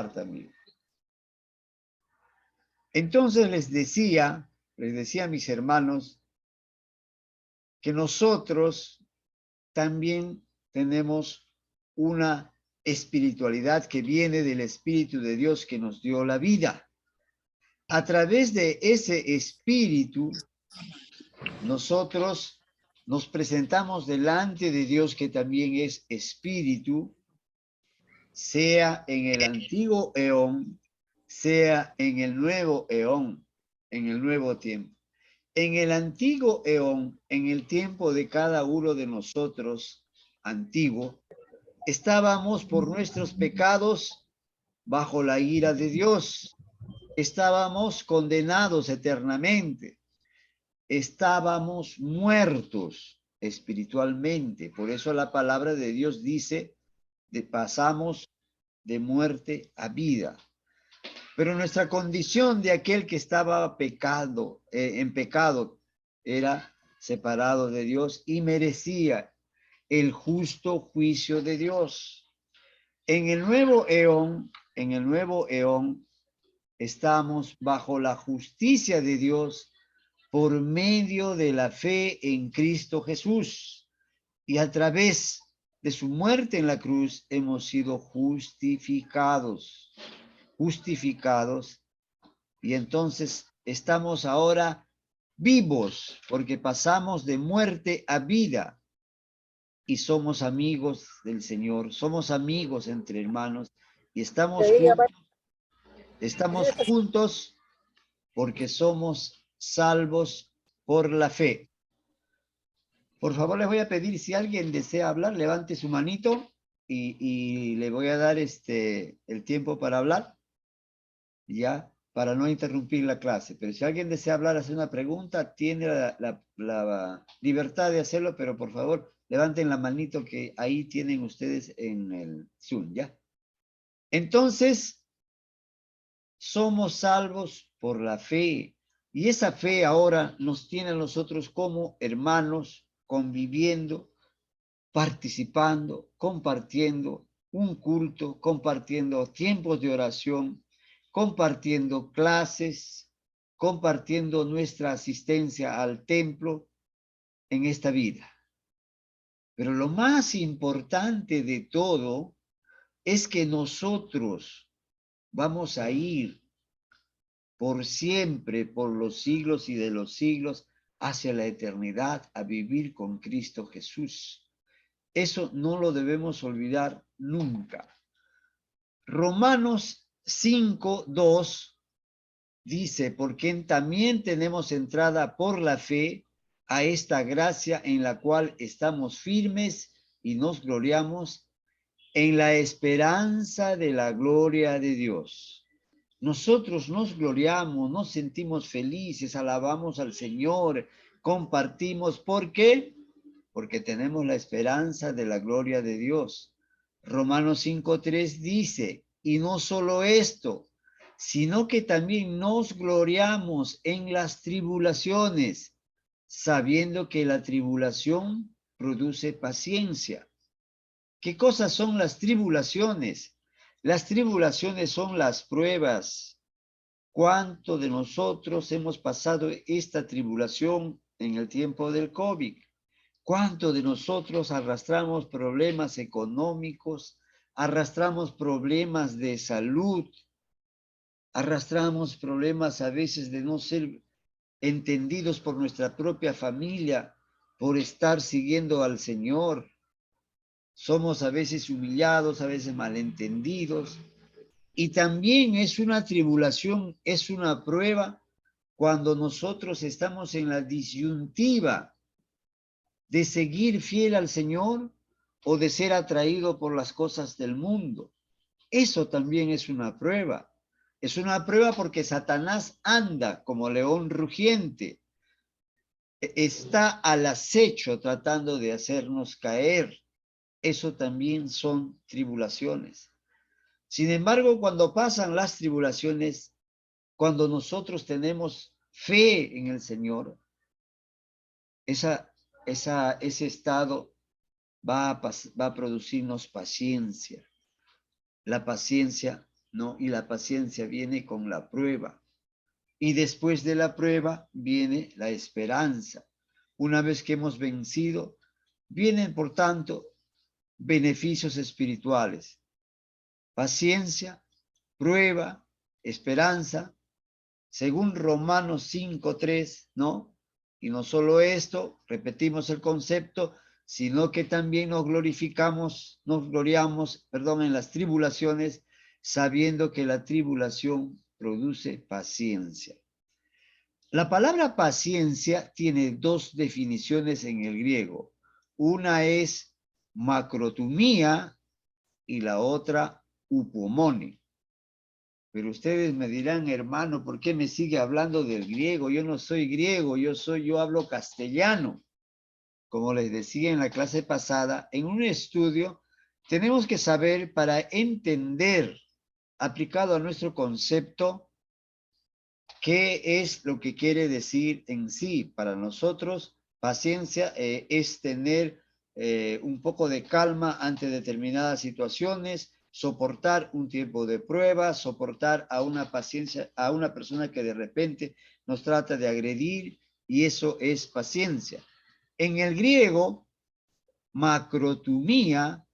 también. Entonces les decía a mis hermanos que nosotros también tenemos una espiritualidad que viene del Espíritu de Dios que nos dio la vida. A través de ese Espíritu, nosotros nos presentamos delante de Dios que también es Espíritu, sea en el antiguo eón, sea en el nuevo eón, en el nuevo tiempo. En el antiguo eón, en el tiempo de cada uno de nosotros, antiguo, estábamos por nuestros pecados bajo la ira de Dios. Estábamos condenados eternamente. Estábamos muertos espiritualmente. Por eso la palabra de Dios dice, pasamos de muerte a vida. Pero nuestra condición de aquel que estaba en pecado, era separado de Dios y merecía el justo juicio de Dios. En el nuevo eón, estamos bajo la justicia de Dios por medio de la fe en Cristo Jesús. Y a través de su muerte en la cruz hemos sido justificados. Y entonces estamos ahora vivos porque pasamos de muerte a vida y somos amigos del Señor, somos amigos entre hermanos y estamos juntos porque somos salvos por la fe. Por favor, les voy a pedir, si alguien desea hablar, levante su manito y le voy a dar el tiempo para hablar, ya, para no interrumpir la clase. Pero si alguien desea hablar, hacer una pregunta, tiene la libertad de hacerlo, pero por favor, levanten la manito que ahí tienen ustedes en el Zoom, ¿ya? Entonces, somos salvos por la fe. Y esa fe ahora nos tiene a nosotros como hermanos, conviviendo, participando, compartiendo un culto, compartiendo tiempos de oración, compartiendo clases, compartiendo nuestra asistencia al templo en esta vida. Pero lo más importante de todo es que nosotros vamos a ir por siempre, por los siglos y de los siglos, hacia la eternidad, a vivir con Cristo Jesús. Eso no lo debemos olvidar nunca. Romanos 5:2 dice, porque también tenemos entrada por la fe a esta gracia en la cual estamos firmes y nos gloriamos en la esperanza de la gloria de Dios. Nosotros nos gloriamos, nos sentimos felices, alabamos al Señor, compartimos. ¿Por qué? Porque tenemos la esperanza de la gloria de Dios. Romanos 5:3 dice, y no solo esto, sino que también nos gloriamos en las tribulaciones, sabiendo que la tribulación produce paciencia. ¿Qué cosas son las tribulaciones? Las tribulaciones son las pruebas. ¿Cuánto de nosotros hemos pasado esta tribulación en el tiempo del COVID? ¿Cuánto de nosotros arrastramos problemas económicos, arrastramos problemas de salud, arrastramos problemas a veces de no ser entendidos por nuestra propia familia, por estar siguiendo al Señor? Somos a veces humillados, a veces malentendidos. Y también es una tribulación, es una prueba cuando nosotros estamos en la disyuntiva de seguir fiel al Señor o de ser atraído por las cosas del mundo. Eso también es una prueba. Es una prueba porque Satanás anda como león rugiente. Está al acecho tratando de hacernos caer. Eso también son tribulaciones. Sin embargo, cuando pasan las tribulaciones, cuando nosotros tenemos fe en el Señor, ese estado va a producirnos paciencia. La paciencia ¿no? Y la paciencia viene con la prueba. Y después de la prueba viene la esperanza. Una vez que hemos vencido, vienen, por tanto, beneficios espirituales. Paciencia, prueba, esperanza, según Romanos 5:3, ¿no? Y no solo esto, repetimos el concepto, sino que también nos gloriamos, en las tribulaciones, sabiendo que la tribulación produce paciencia. La palabra paciencia tiene dos definiciones en el griego. Una es macrotumía y la otra upomone. Pero ustedes me dirán, hermano, ¿por qué me sigue hablando del griego? Yo no soy griego, yo hablo castellano. Como les decía en la clase pasada, en un estudio tenemos que saber para entender, aplicado a nuestro concepto, qué es lo que quiere decir en sí. Para nosotros, paciencia es tener un poco de calma ante determinadas situaciones, soportar un tiempo de prueba, soportar a una persona que de repente nos trata de agredir, y eso es paciencia. En el griego, macrotumía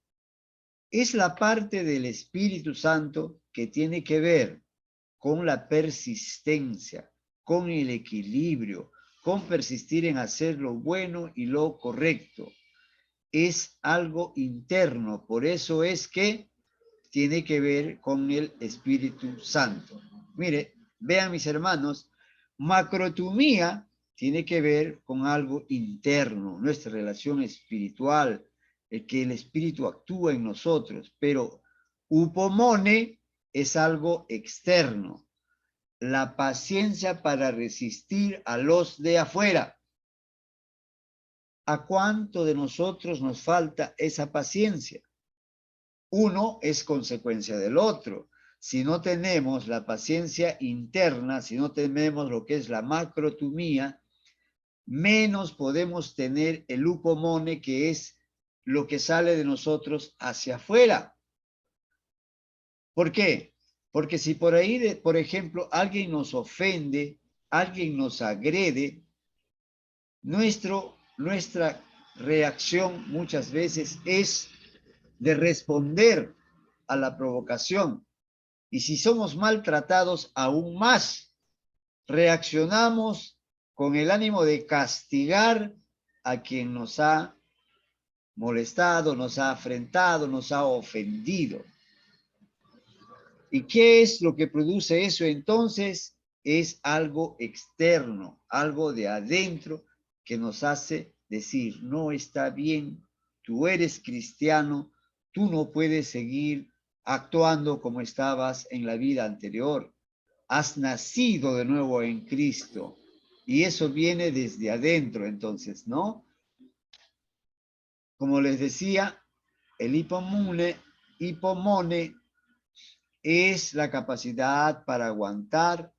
es la parte del Espíritu Santo que tiene que ver con la persistencia, con el equilibrio, con persistir en hacer lo bueno y lo correcto. Es algo interno, por eso es que tiene que ver con el Espíritu Santo. Mire, vean mis hermanos, macrotumía tiene que ver con algo interno, nuestra relación espiritual, el que el Espíritu actúa en nosotros, pero upomone es algo externo, la paciencia para resistir a los de afuera. ¿A cuánto de nosotros nos falta esa paciencia? Uno es consecuencia del otro. Si no tenemos la paciencia interna, si no tenemos lo que es la macrotumía, menos podemos tener el upomone, que es lo que sale de nosotros hacia afuera. ¿Por qué? Porque si por ahí, por ejemplo, alguien nos ofende, alguien nos agrede, nuestra reacción muchas veces es de responder a la provocación. Y si somos maltratados, aún más, reaccionamos con el ánimo de castigar a quien nos ha molestado, nos ha afrentado, nos ha ofendido. ¿Y qué es lo que produce eso entonces? Es algo externo, algo de adentro que nos hace decir, no está bien, tú eres cristiano, tú no puedes seguir actuando como estabas en la vida anterior. Has nacido de nuevo en Cristo y eso viene desde adentro, entonces, ¿no? Como les decía, el hipomone es la capacidad para aguantar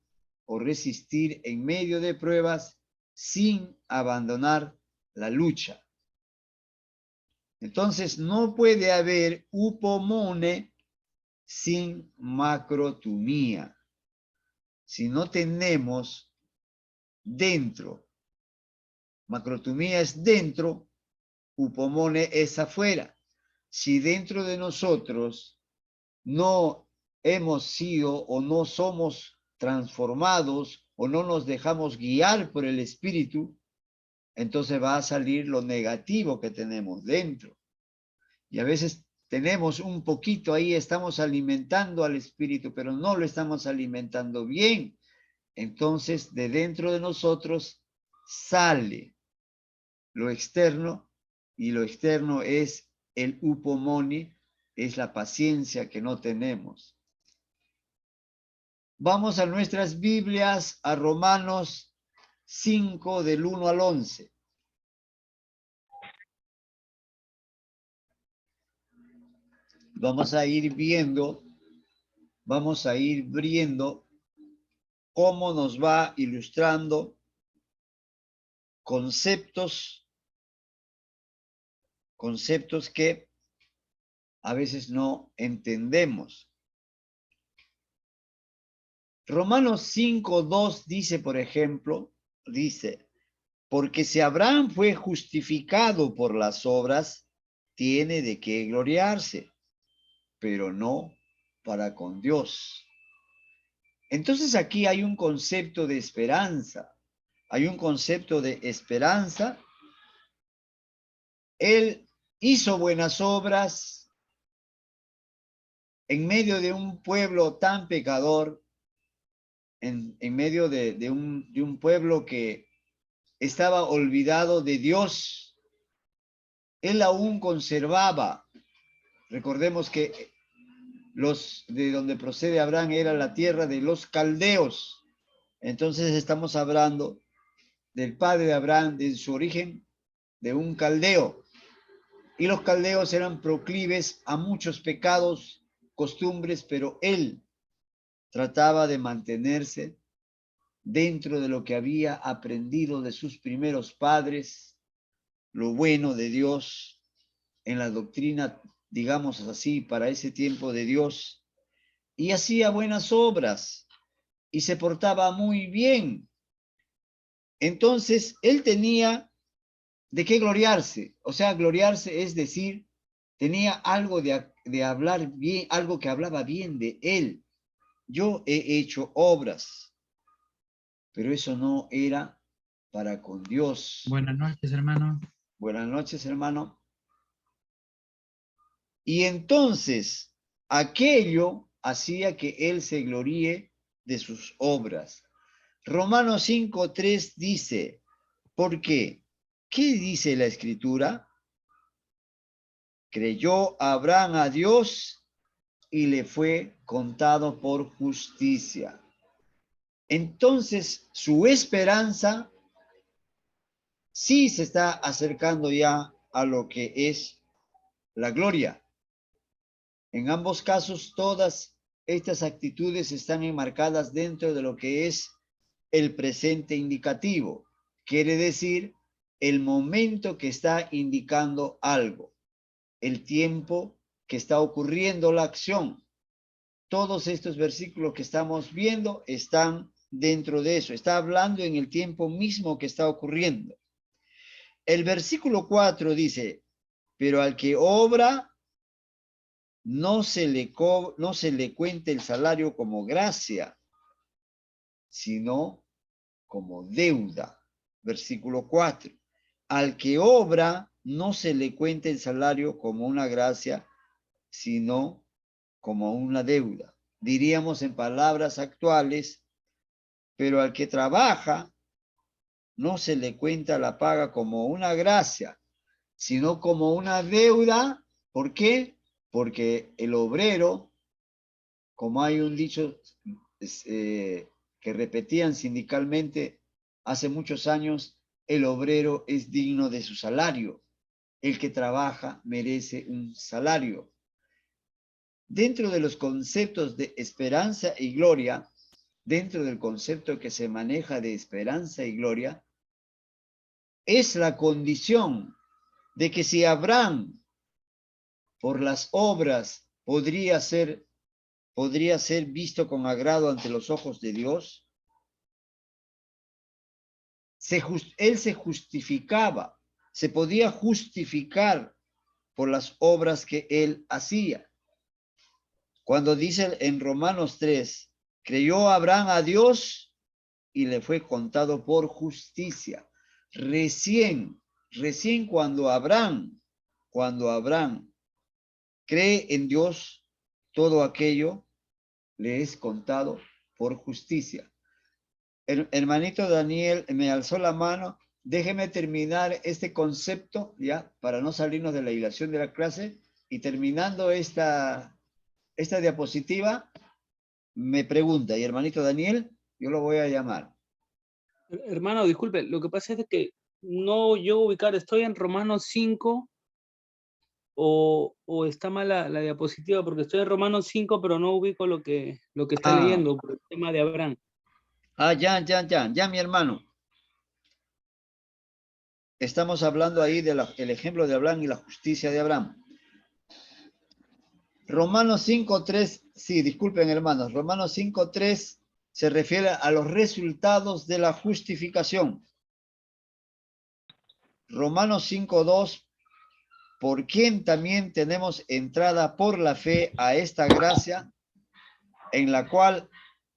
o resistir en medio de pruebas sin abandonar la lucha. Entonces, no puede haber upomone sin macrotumía. Si no tenemos dentro, macrotumía es dentro, upomone es afuera. Si dentro de nosotros no hemos sido o no somos transformados o no nos dejamos guiar por el Espíritu, entonces va a salir lo negativo que tenemos dentro. Y a veces tenemos un poquito ahí, estamos alimentando al Espíritu, pero no lo estamos alimentando bien. Entonces, de dentro de nosotros sale lo externo, y lo externo es el upomone, es la paciencia que no tenemos. Vamos a nuestras Biblias, a Romanos 5, del 1 al 11. Vamos a ir viendo cómo nos va ilustrando conceptos que a veces no entendemos. Romanos 5:2 dice, por ejemplo, dice, porque si Abraham fue justificado por las obras, tiene de qué gloriarse, pero no para con Dios. Entonces aquí hay un concepto de esperanza. Hay un concepto de esperanza. Él hizo buenas obras en medio de un pueblo tan pecador, en medio de un pueblo que estaba olvidado de Dios. Él aún conservaba. Recordemos que los de donde procede Abraham era la tierra de los caldeos. Entonces estamos hablando del padre de Abraham, de su origen, de un caldeo. Y los caldeos eran proclives a muchos pecados, costumbres, pero él trataba de mantenerse dentro de lo que había aprendido de sus primeros padres, lo bueno de Dios, en la doctrina, digamos así, para ese tiempo de Dios, y hacía buenas obras y se portaba muy bien. Entonces, él tenía de qué gloriarse. O sea, gloriarse es decir, tenía algo de hablar bien, algo que hablaba bien de él. Yo he hecho obras, pero eso no era para con Dios. Buenas noches, hermano. Buenas noches, hermano. Y entonces, aquello hacía que él se gloríe de sus obras. Romanos 5:3 dice, ¿por qué? ¿Qué dice la Escritura? Creyó Abraham a Dios y le fue contado por justicia. Entonces, su esperanza sí se está acercando ya a lo que es la gloria. En ambos casos, todas estas actitudes están enmarcadas dentro de lo que es el presente indicativo. Quiere decir, el momento que está indicando algo, el tiempo que está ocurriendo la acción. Todos estos versículos que estamos viendo están dentro de eso. Está hablando en el tiempo mismo que está ocurriendo. El versículo 4 dice, pero al que obra, no se le cuente el salario como gracia, sino como deuda. Versículo 4. Al que obra, no se le cuente el salario como una gracia, sino como una deuda. Diríamos en palabras actuales, pero al que trabaja, no se le cuenta la paga como una gracia, sino como una deuda. ¿Por qué? Porque el obrero, como hay un dicho que repetían sindicalmente hace muchos años, el obrero es digno de su salario. El que trabaja merece un salario. Dentro de los conceptos de esperanza y gloria, dentro del concepto que se maneja de esperanza y gloria, es la condición de que si Abraham, por las obras, podría ser visto con agrado ante los ojos de Dios, él se justificaba, se podía justificar por las obras que él hacía. Cuando dice en Romanos 3, creyó Abraham a Dios y le fue contado por justicia. Recién cuando Abraham cree en Dios, todo aquello le es contado por justicia. Hermanito Daniel me alzó la mano. Déjeme terminar este concepto, ya, para no salirnos de la hilación de la clase. Y terminando esta diapositiva, me pregunta, y hermanito Daniel, yo lo voy a llamar. Hermano, disculpe, lo que pasa es que no yo ubicar, estoy en Romanos 5 o está mal la diapositiva, porque estoy en Romanos 5, pero no ubico lo que está leyendo por el tema de Abraham. Ya, mi hermano. Estamos hablando ahí del ejemplo de Abraham y la justicia de Abraham. Romanos 5:3, sí, disculpen hermanos, Romanos 5:3, se refiere a los resultados de la justificación. Romanos 5:2, por quien también tenemos entrada por la fe a esta gracia, en la cual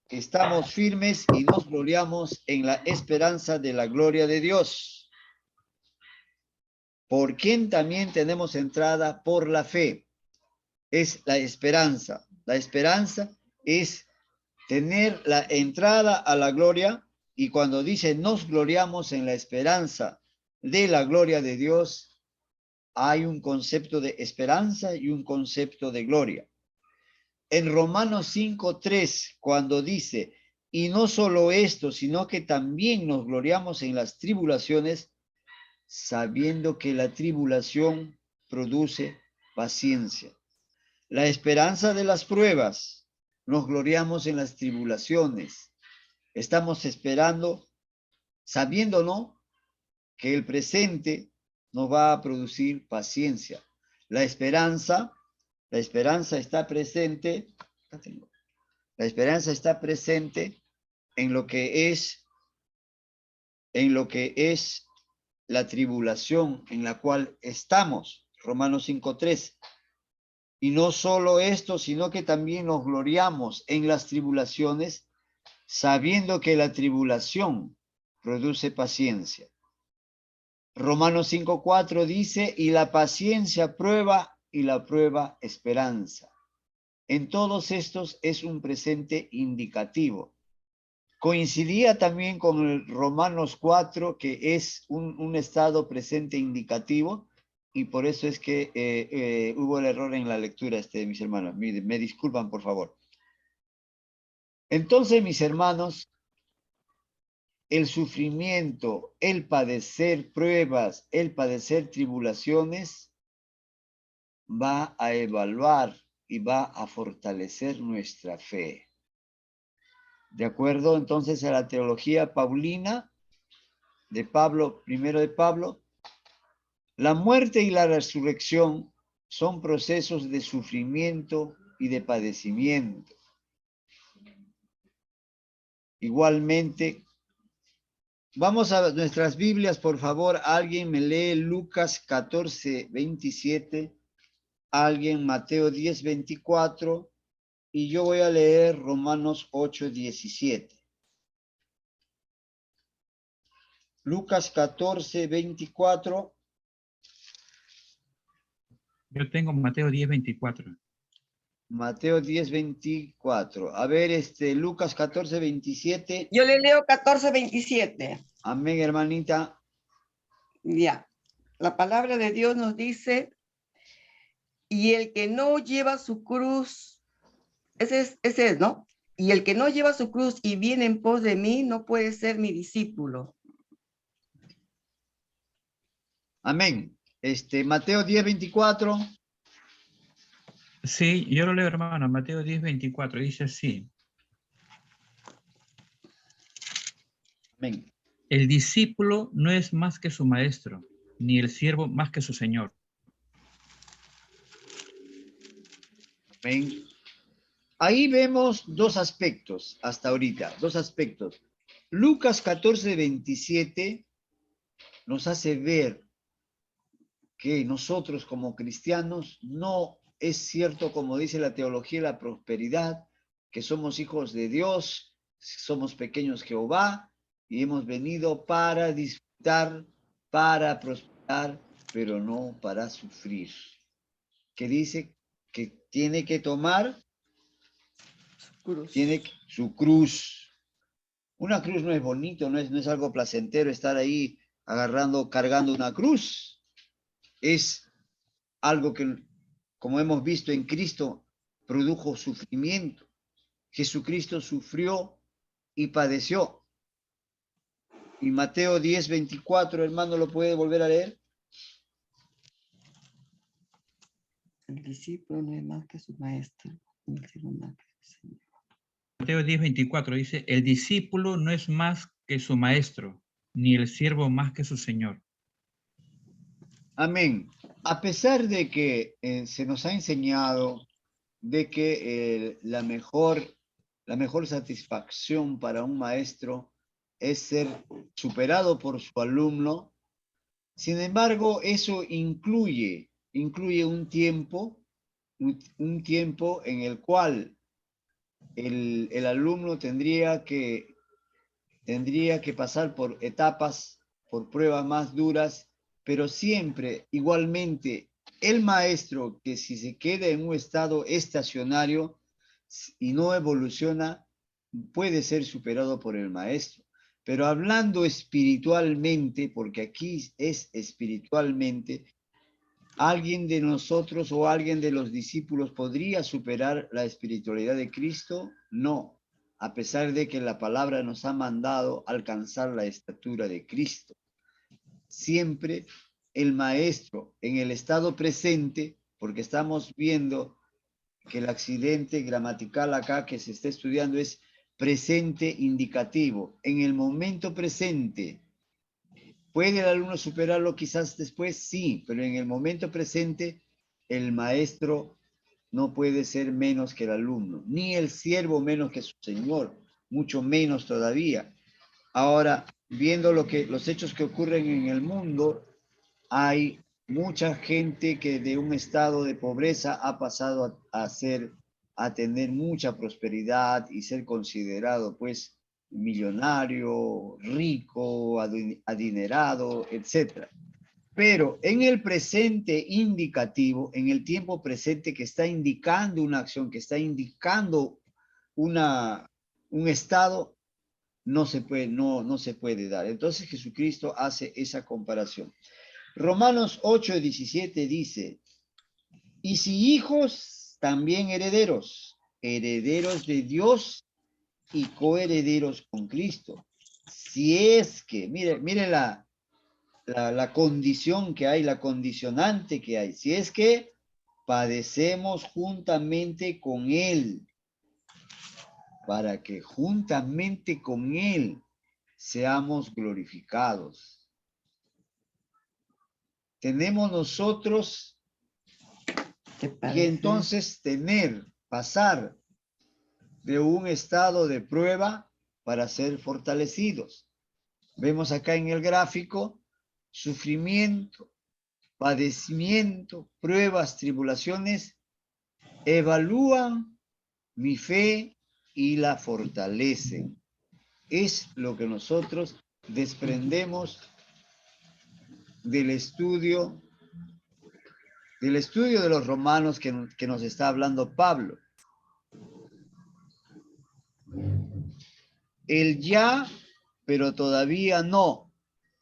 estamos firmes y nos gloriamos en la esperanza de la gloria de Dios. Por quien también tenemos entrada por la fe. Es la esperanza. La esperanza es tener la entrada a la gloria, y cuando dice nos gloriamos en la esperanza de la gloria de Dios, hay un concepto de esperanza y un concepto de gloria. En Romanos 5:3, cuando dice, y no solo esto, sino que también nos gloriamos en las tribulaciones, sabiendo que la tribulación produce paciencia. La esperanza de las pruebas, nos gloriamos en las tribulaciones. Estamos esperando, sabiéndonos que el presente nos va a producir paciencia. La esperanza está presente, la esperanza está presente en lo que es la tribulación en la cual estamos. Romanos 5:3. Y no solo esto, sino que también nos gloriamos en las tribulaciones, sabiendo que la tribulación produce paciencia. Romanos 5:4 dice, y la paciencia prueba, y la prueba esperanza. En todos estos es un presente indicativo. Coincidía también con el Romanos 4, que es un estado presente indicativo, y por eso es que hubo el error en la lectura, mis hermanos. Me disculpan, por favor. Entonces, mis hermanos, el sufrimiento, el padecer pruebas, el padecer tribulaciones, va a evaluar y va a fortalecer nuestra fe. De acuerdo entonces a la teología paulina de Pablo, primero de Pablo, la muerte y la resurrección son procesos de sufrimiento y de padecimiento. Igualmente, vamos a nuestras Biblias, por favor. Alguien me lee Lucas 14:27, alguien Mateo 10:24, y yo voy a leer Romanos 8:17. Lucas 14:24. Yo tengo Mateo 10:24. Mateo 10:24. A ver, Lucas 14:27. Yo le leo 14:27. Amén, hermanita. Ya. La palabra de Dios nos dice, y el que no lleva su cruz, ese es, ¿no? Y el que no lleva su cruz y viene en pos de mí, no puede ser mi discípulo. Amén. Mateo 10:24. Sí, yo lo leo, hermano. Mateo 10:24 dice así. Amén. El discípulo no es más que su maestro, ni el siervo más que su señor. Amén. Ahí vemos dos aspectos hasta ahorita, dos aspectos. Lucas 14:27 nos hace ver que nosotros como cristianos no es cierto, como dice la teología de la prosperidad, que somos hijos de Dios, somos pequeños Jehová y hemos venido para disfrutar, para prosperar, pero no para sufrir. Que dice que tiene que tomar su cruz. Una cruz no es bonito, no es algo placentero estar ahí cargando una cruz. Es algo que, como hemos visto en Cristo, produjo sufrimiento. Jesucristo sufrió y padeció. Y Mateo 10:24, hermano, ¿lo puede volver a leer? El discípulo no es más que su maestro, ni el siervo más que su señor. Mateo 10:24 dice, el discípulo no es más que su maestro, ni el siervo más que su señor. Amén. A pesar de que se nos ha enseñado de que la mejor la mejor satisfacción para un maestro es ser superado por su alumno. Sin embargo, eso incluye un tiempo en el cual el alumno tendría que pasar por etapas, por pruebas más duras, pero siempre, igualmente, el maestro que si se queda en un estado estacionario y no evoluciona, puede ser superado por el maestro. Pero hablando espiritualmente, porque aquí es espiritualmente, ¿alguien de nosotros o alguien de los discípulos podría superar la espiritualidad de Cristo? No, a pesar de que la palabra nos ha mandado alcanzar la estatura de Cristo. Siempre el maestro en el estado presente, porque estamos viendo que el accidente gramatical acá que se está estudiando es presente indicativo. En el momento presente, ¿puede el alumno superarlo quizás después? Sí, pero en el momento presente el maestro no puede ser menos que el alumno, ni el siervo menos que su señor, mucho menos todavía. Ahora, viendo los hechos que ocurren en el mundo, hay mucha gente que de un estado de pobreza ha pasado a tener mucha prosperidad y ser considerado pues millonario, rico, adinerado, etc. Pero en el presente indicativo, en el tiempo presente que está indicando una acción, que está indicando un estado, no se puede dar. Entonces Jesucristo hace esa comparación. Romanos 8:17 dice, y si hijos, también herederos, herederos de Dios y coherederos con Cristo. Si es que, mire la condición que hay, la condicionante que hay, si es que padecemos juntamente con Él, para que juntamente con Él seamos glorificados. Tenemos nosotros que entonces pasar de un estado de prueba para ser fortalecidos. Vemos acá en el gráfico sufrimiento, padecimiento, pruebas, tribulaciones, evalúan mi fe y la fortalecen. Es lo que nosotros desprendemos del estudio de los romanos que nos está hablando Pablo. El ya, pero todavía no.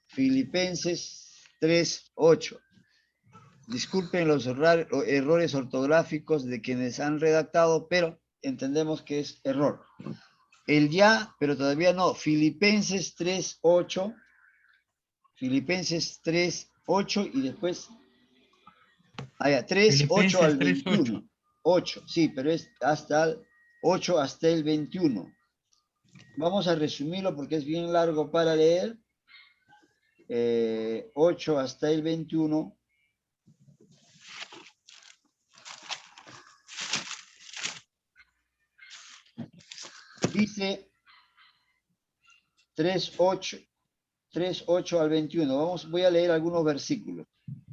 Filipenses 3:8. Disculpen los errores ortográficos de quienes han redactado, pero entendemos que es error. El ya, pero todavía no. Filipenses 3:8. Filipenses 3:8 y después 3:8 al 21. 8, sí, pero es hasta el 8 hasta el 21. Vamos a resumirlo porque es bien largo para leer. 8 hasta el 21. Dice 3:8 al 21. Voy a leer algunos versículos.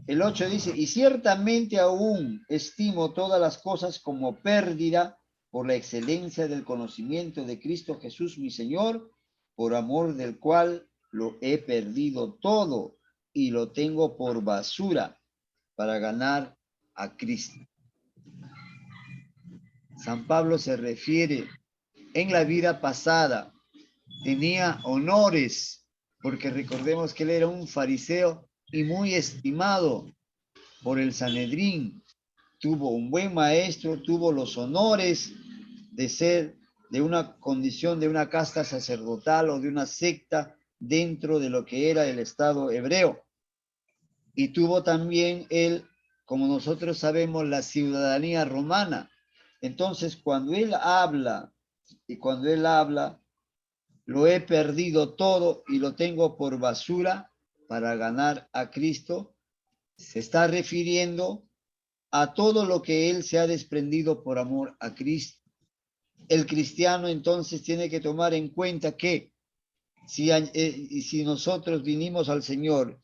El 8 dice, y ciertamente aún estimo todas las cosas como pérdida por la excelencia del conocimiento de Cristo Jesús mi Señor, por amor del cual lo he perdido todo y lo tengo por basura para ganar a Cristo. San Pablo se refiere en la vida pasada, tenía honores, porque recordemos que él era un fariseo y muy estimado por el Sanedrín. Tuvo un buen maestro, tuvo los honores de ser de una condición, de una casta sacerdotal o de una secta dentro de lo que era el Estado hebreo. Y tuvo también él, como nosotros sabemos, la ciudadanía romana. Entonces, cuando él habla, lo he perdido todo y lo tengo por basura para ganar a Cristo, se está refiriendo a todo lo que él se ha desprendido por amor a Cristo. El cristiano entonces tiene que tomar en cuenta que si nosotros vinimos al Señor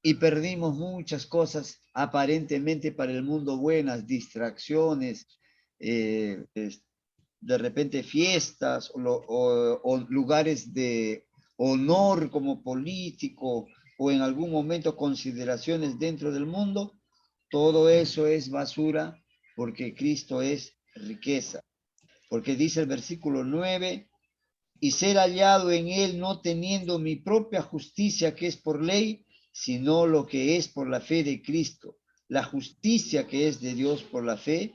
y perdimos muchas cosas aparentemente para el mundo buenas, distracciones, de repente fiestas o lugares de honor como político o en algún momento consideraciones dentro del mundo, todo eso es basura porque Cristo es riqueza. Porque dice el versículo 9, y ser hallado en él no teniendo mi propia justicia que es por ley, sino lo que es por la fe de Cristo, la justicia que es de Dios por la fe,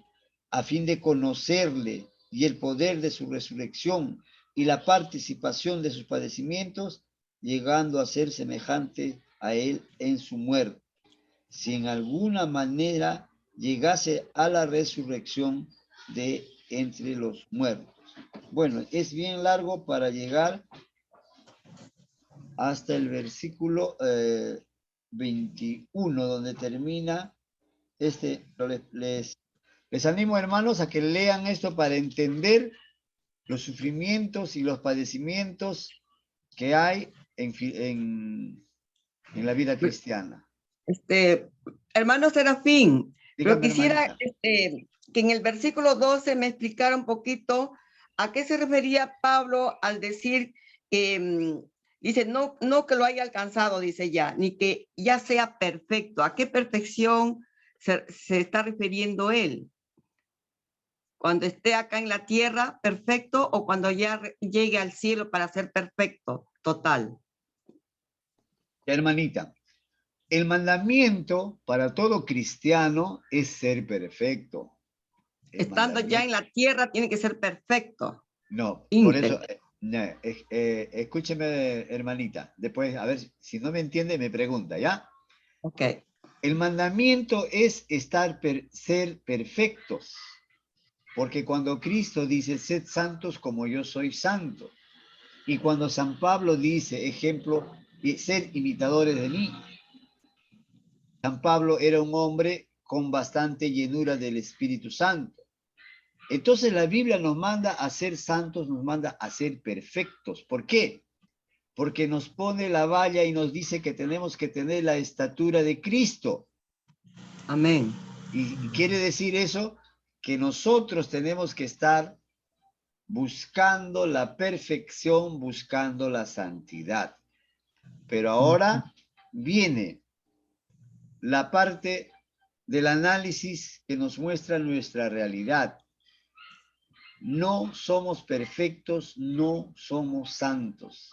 a fin de conocerle y el poder de su resurrección y la participación de sus padecimientos, llegando a ser semejante a él en su muerte, si en alguna manera llegase a la resurrección de entre los muertos. Bueno, es bien largo para llegar hasta el versículo 21, donde termina les animo, hermanos, a que lean esto para entender los sufrimientos y los padecimientos que hay en la vida cristiana. Hermano Serafín, pero Dígame, quisiera hermanita. que en el versículo 12 me explicara un poquito a qué se refería Pablo al decir que dice, no que lo haya alcanzado, dice ya, ni que ya sea perfecto. ¿A qué perfección se está refiriendo él? Cuando esté acá en la tierra, perfecto, o cuando ya llegue al cielo para ser perfecto, total. Hermanita, el mandamiento para todo cristiano es ser perfecto. Estando ya en la tierra, tiene que ser perfecto. No, íntegro. por eso, escúcheme, hermanita. Después, a ver, si no me entiende, me pregunta, ¿ya? Ok. El mandamiento es ser perfectos. Porque cuando Cristo dice, sed santos como yo soy santo. Y cuando San Pablo dice, ejemplo, sed imitadores de mí. San Pablo era un hombre con bastante llenura del Espíritu Santo. Entonces la Biblia nos manda a ser santos, nos manda a ser perfectos. ¿Por qué? Porque nos pone la valla y nos dice que tenemos que tener la estatura de Cristo. Amén. Y quiere decir eso que nosotros tenemos que estar buscando la perfección, buscando la santidad. Pero ahora viene la parte del análisis que nos muestra nuestra realidad. No somos perfectos, no somos santos.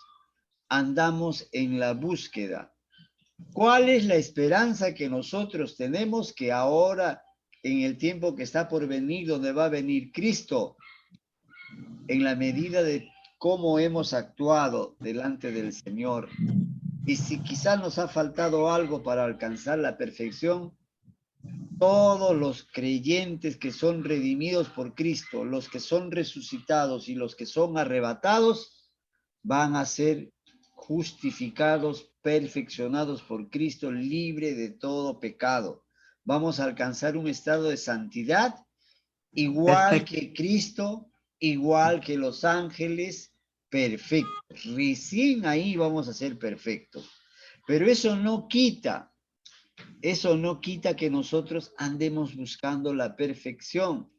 Andamos en la búsqueda. ¿Cuál es la esperanza que nosotros tenemos que ahora, en el tiempo que está por venir, donde va a venir Cristo? En la medida de cómo hemos actuado delante del Señor. Y si quizás nos ha faltado algo para alcanzar la perfección, todos los creyentes que son redimidos por Cristo, los que son resucitados y los que son arrebatados, van a ser justificados, perfeccionados por Cristo, libre de todo pecado. Vamos a alcanzar un estado de santidad igual que Cristo, igual que los ángeles, perfectos. Recién ahí vamos a ser perfectos. Pero eso no quita que nosotros andemos buscando la perfección.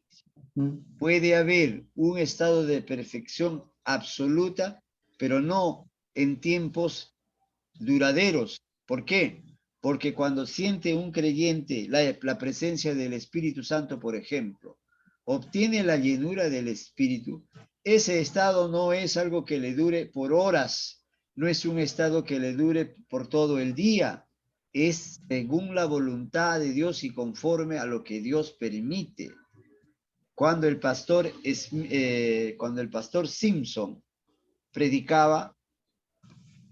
Puede haber un estado de perfección absoluta, pero no en tiempos duraderos. ¿Por qué? Porque cuando siente un creyente la presencia del Espíritu Santo, por ejemplo, obtiene la llenura del Espíritu, ese estado no es algo que le dure por horas, no es un estado que le dure por todo el día, es según la voluntad de Dios y conforme a lo que Dios permite. Cuando el pastor Simpson predicaba,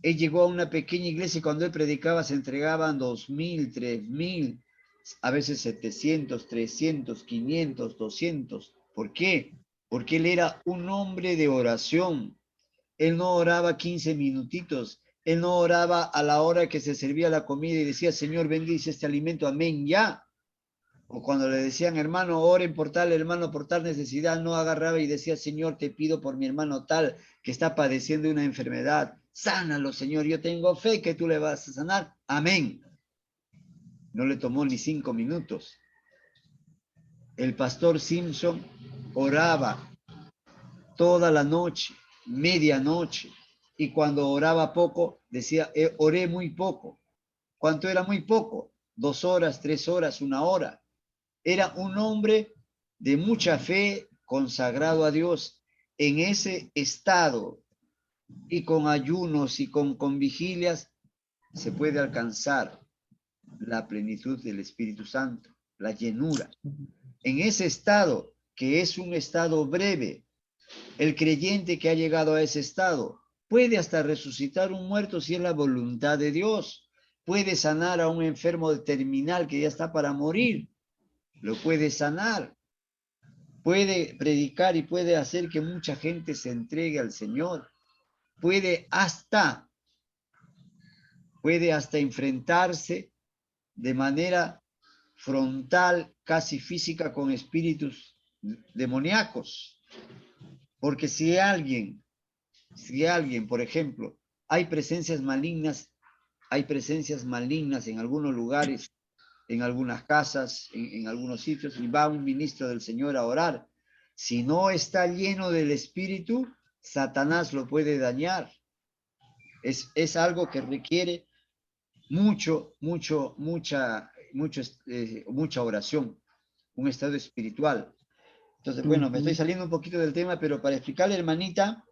él llegó a una pequeña iglesia y cuando él predicaba se entregaban 2,000, 3,000, a veces 700, 300, 500, 200. ¿Por qué? Porque él era un hombre de oración. Él no oraba 15 minutitos. Él no oraba a la hora que se servía la comida y decía, Señor, bendice este alimento, amén, ya. O cuando le decían, hermano, oren por tal, hermano, por tal necesidad, no agarraba y decía, Señor, te pido por mi hermano tal que está padeciendo una enfermedad. Sánalo, Señor, yo tengo fe que tú le vas a sanar. Amén. No le tomó ni 5 minutos. El pastor Simpson oraba toda la noche, medianoche, y cuando oraba poco, decía, oré muy poco. ¿Cuánto era muy poco? 2 horas, 3 horas, 1 hora. Era un hombre de mucha fe, consagrado a Dios. En ese estado y con ayunos y con vigilias se puede alcanzar la plenitud del Espíritu Santo, la llenura. En ese estado, que es un estado breve, el creyente que ha llegado a ese estado puede hasta resucitar un muerto si es la voluntad de Dios. Puede sanar a un enfermo terminal que ya está para morir. Lo puede sanar. Puede predicar y puede hacer que mucha gente se entregue al Señor. Puede hasta enfrentarse de manera frontal, casi física, con espíritus demoníacos. Porque si alguien, por ejemplo, hay presencias malignas en algunos lugares, en algunas casas, en algunos sitios, y va un ministro del Señor a orar. Si no está lleno del Espíritu, Satanás lo puede dañar. Es algo que requiere mucha oración, un estado espiritual. Entonces, bueno, me estoy saliendo un poquito del tema, pero para explicarle, hermanita,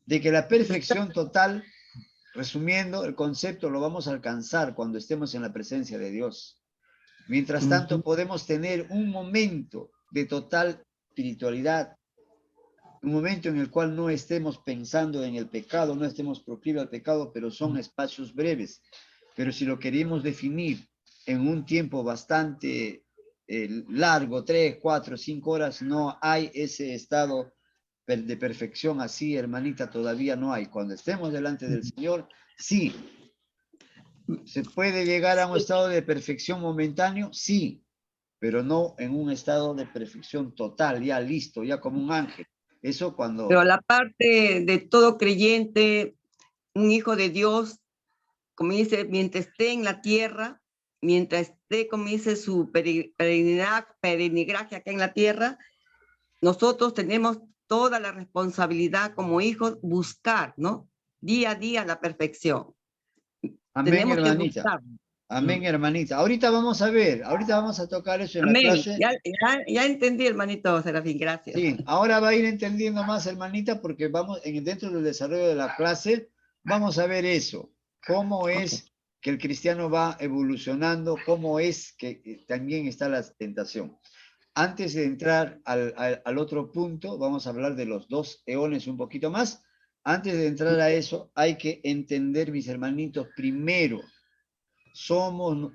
de que la perfección total, resumiendo, el concepto lo vamos a alcanzar cuando estemos en la presencia de Dios. Mientras tanto, podemos tener un momento de total espiritualidad, un momento en el cual no estemos pensando en el pecado, no estemos proclive al pecado, pero son espacios breves. Pero si lo queremos definir en un tiempo bastante largo, 3, 4, 5 horas, no hay ese estado de perfección así, hermanita, todavía no hay. Cuando estemos delante del Señor, sí. ¿Se puede llegar a un estado de perfección momentáneo? Sí, pero no en un estado de perfección total, ya listo, ya como un ángel. Eso cuando... Pero la parte de todo creyente, un hijo de Dios, como dice, mientras esté en la tierra, mientras esté, como dice, su peregrinaje acá en la tierra, nosotros tenemos toda la responsabilidad como hijos buscar, ¿no? Día a día la perfección. Amén, Tenemos que hermanita. buscar. Amén, hermanita. Ahorita vamos a tocar eso en la Amén. clase. Ya entendí, hermanito Serafín, gracias. Sí, ahora va a ir entendiendo más, hermanita, porque vamos, dentro del desarrollo de la clase, vamos a ver eso. Cómo es que el cristiano va evolucionando, cómo es que también está la tentación. Antes de entrar al otro punto, vamos a hablar de los 2 eones un poquito más. Antes de entrar a eso, hay que entender, mis hermanitos, primero,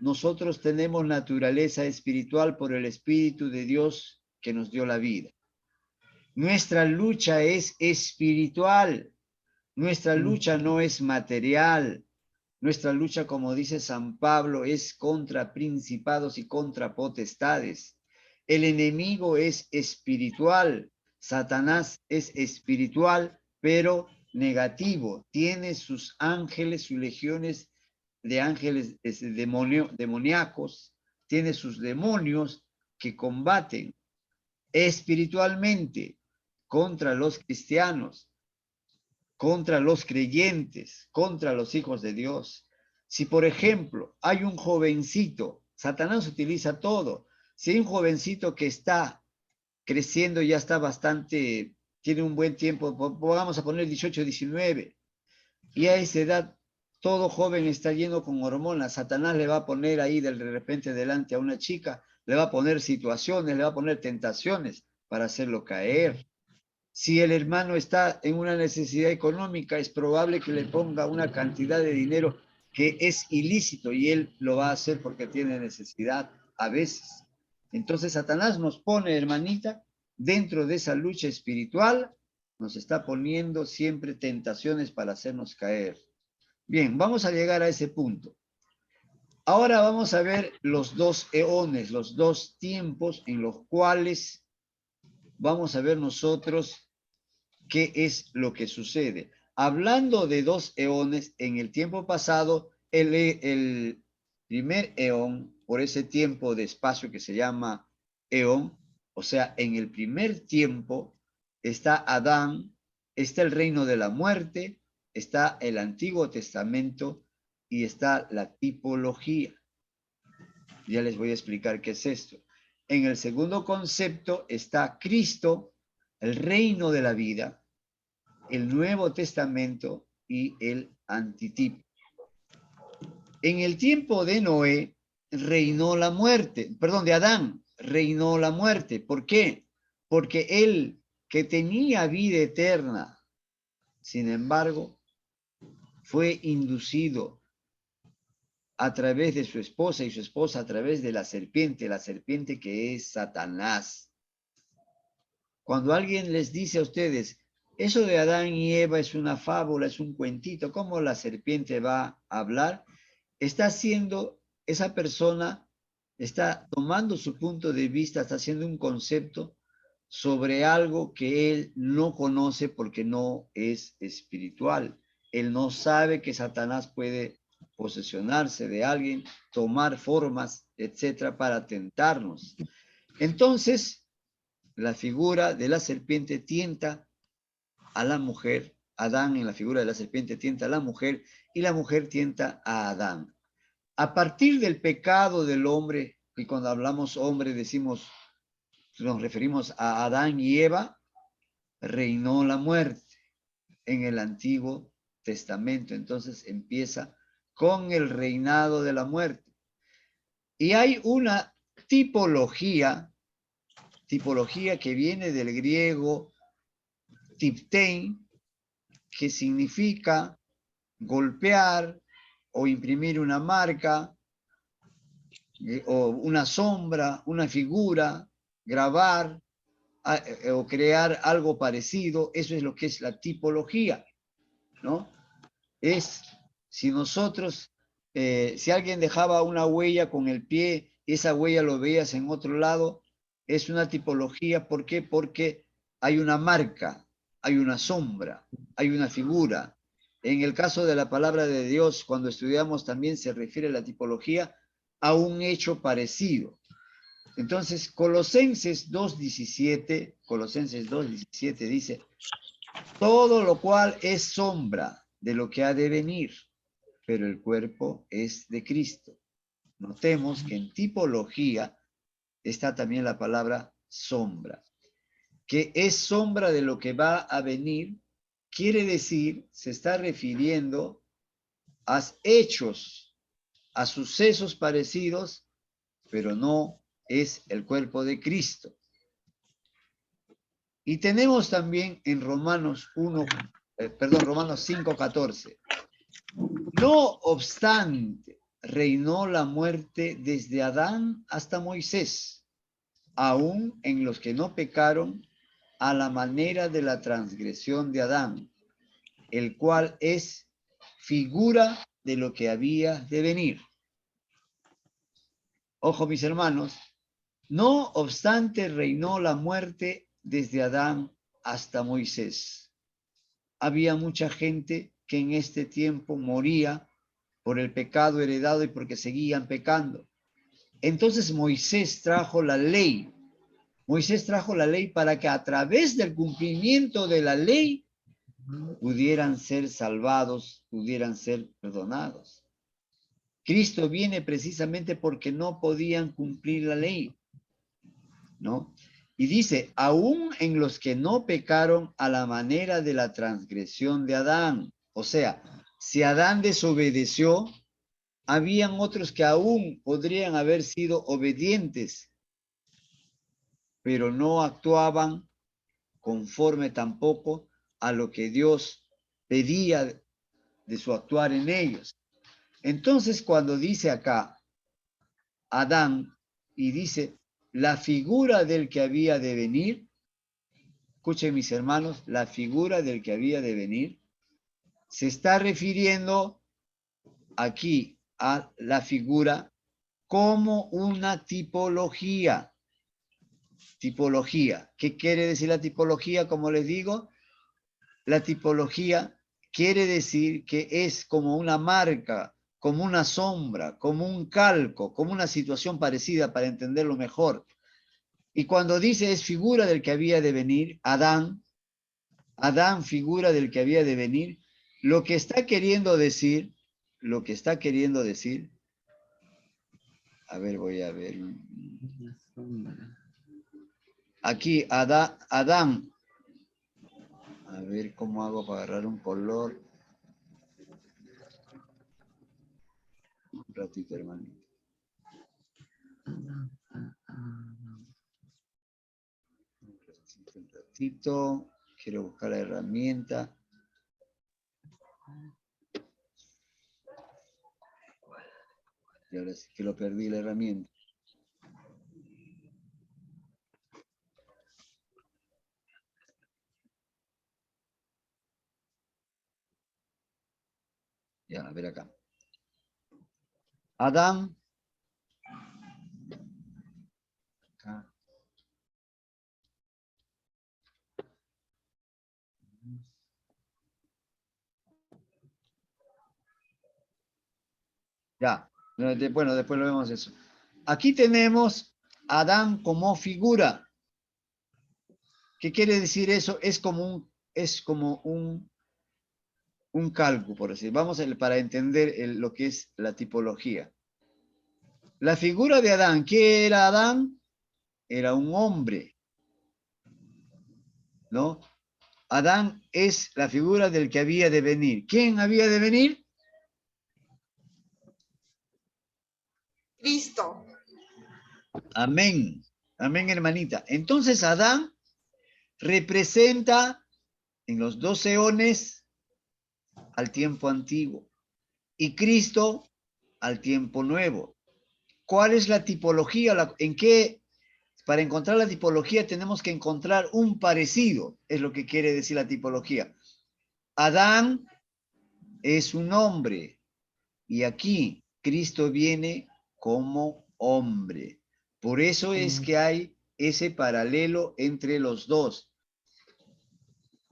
nosotros tenemos naturaleza espiritual por el Espíritu de Dios que nos dio la vida. Nuestra lucha es espiritual. Nuestra lucha no es material. Nuestra lucha, como dice San Pablo, es contra principados y contra potestades. El enemigo es espiritual. Satanás es espiritual, pero negativo. Tiene sus ángeles, sus legiones de ángeles demoníacos. Tiene sus demonios que combaten espiritualmente contra los cristianos, contra los creyentes, contra los hijos de Dios. Si, por ejemplo, hay un jovencito, Satanás utiliza todo. Si hay un jovencito que está creciendo, ya está bastante, tiene un buen tiempo, vamos a poner 18, 19, y a esa edad todo joven está lleno con hormonas. Satanás le va a poner ahí de repente delante a una chica, le va a poner situaciones, le va a poner tentaciones para hacerlo caer. Si el hermano está en una necesidad económica, es probable que le ponga una cantidad de dinero que es ilícito y él lo va a hacer porque tiene necesidad a veces. Entonces Satanás nos pone, hermanita, dentro de esa lucha espiritual, nos está poniendo siempre tentaciones para hacernos caer. Bien, vamos a llegar a ese punto. Ahora vamos a ver los dos eones, los dos tiempos en los cuales vamos a ver nosotros qué es lo que sucede. Hablando de dos eones, en el tiempo pasado, el primer eón, por ese tiempo de espacio que se llama eón, o sea, en el primer tiempo está Adán, está el reino de la muerte, está el Antiguo Testamento y está la tipología. Ya les voy a explicar qué es esto. En el segundo concepto está Cristo, el reino de la vida, el Nuevo Testamento y el antitipo. En el tiempo de Noé reinó la muerte, perdón, de Adán reinó la muerte. ¿Por qué? Porque él que tenía vida eterna, sin embargo, fue inducido a través de su esposa y su esposa a través de la serpiente que es Satanás. Cuando alguien les dice a ustedes, eso de Adán y Eva es una fábula, es un cuentito, ¿cómo la serpiente va a hablar? Está haciendo, esa persona está tomando su punto de vista, está haciendo un concepto sobre algo que él no conoce porque no es espiritual. Él no sabe que Satanás puede posesionarse de alguien, tomar formas, etcétera, para tentarnos. Entonces, la figura de la serpiente tienta a la mujer, Adán en la figura de la serpiente tienta a la mujer y la mujer tienta a Adán. A partir del pecado del hombre, y cuando hablamos hombre decimos, nos referimos a Adán y Eva, reinó la muerte en el Antiguo Testamento. Entonces empieza con el reinado de la muerte. Y hay una tipología que viene del griego tiptein, que significa golpear o imprimir una marca o una sombra, una figura, grabar o crear algo parecido. Eso es lo que es la tipología, ¿no? Es si nosotros, si alguien dejaba una huella con el pie, esa huella lo veías en otro lado, es una tipología. ¿Por qué? Porque hay una marca, hay una sombra, hay una figura. En el caso de la palabra de Dios, cuando estudiamos también se refiere la tipología a un hecho parecido. Entonces, Colosenses 2:17 dice, todo lo cual es sombra de lo que ha de venir, pero el cuerpo es de Cristo. Notemos que en tipología está también la palabra sombra, que es sombra de lo que va a venir, quiere decir, se está refiriendo a hechos, a sucesos parecidos, pero no es el cuerpo de Cristo. Y tenemos también en Romanos 5:14. No obstante, reinó la muerte desde Adán hasta Moisés, aún en los que no pecaron a la manera de la transgresión de Adán, el cual es figura de lo que había de venir. Ojo, mis hermanos, no obstante reinó la muerte desde Adán hasta Moisés. Había mucha gente que en este tiempo moría por el pecado heredado y porque seguían pecando. Entonces Moisés trajo la ley. Moisés trajo la ley para que a través del cumplimiento de la ley pudieran ser salvados, pudieran ser perdonados. Cristo viene precisamente porque no podían cumplir la ley, ¿no? Y dice, aún en los que no pecaron a la manera de la transgresión de Adán. O sea, si Adán desobedeció, habían otros que aún podrían haber sido obedientes, pero no actuaban conforme tampoco a lo que Dios pedía de su actuar en ellos. Entonces, cuando dice acá Adán y dice la figura del que había de venir, escuchen mis hermanos, la figura del que había de venir, se está refiriendo aquí a la figura como una tipología. Tipología. ¿Qué quiere decir la tipología? Como les digo, la tipología quiere decir que es como una marca, como una sombra, como un calco, como una situación parecida para entenderlo mejor. Y cuando dice es figura del que había de venir, Adán, figura del que había de venir, lo que está queriendo decir, a ver, voy a ver. Aquí, Adán, a ver cómo hago para agarrar un color. Un ratito, hermanito. Un ratito. Quiero buscar la herramienta. Y ahora sí que lo perdí la herramienta. Ya, a ver acá. Adán. Acá. Ya. Bueno, después lo vemos eso. Aquí tenemos Adán como figura. ¿Qué quiere decir eso? Es como un calco, por decir. Vamos para entender lo que es la tipología. La figura de Adán, ¿qué era Adán? Era un hombre, ¿no? Adán es la figura del que había de venir. ¿Quién había de venir? Cristo. Amén. Amén, hermanita. Entonces Adán representa en los 2 eones al tiempo antiguo y Cristo al tiempo nuevo. ¿Cuál es la tipología? ¿En qué? Para encontrar la tipología tenemos que encontrar un parecido, es lo que quiere decir la tipología. Adán es un hombre y aquí Cristo viene como hombre. Por eso es que hay ese paralelo entre los dos.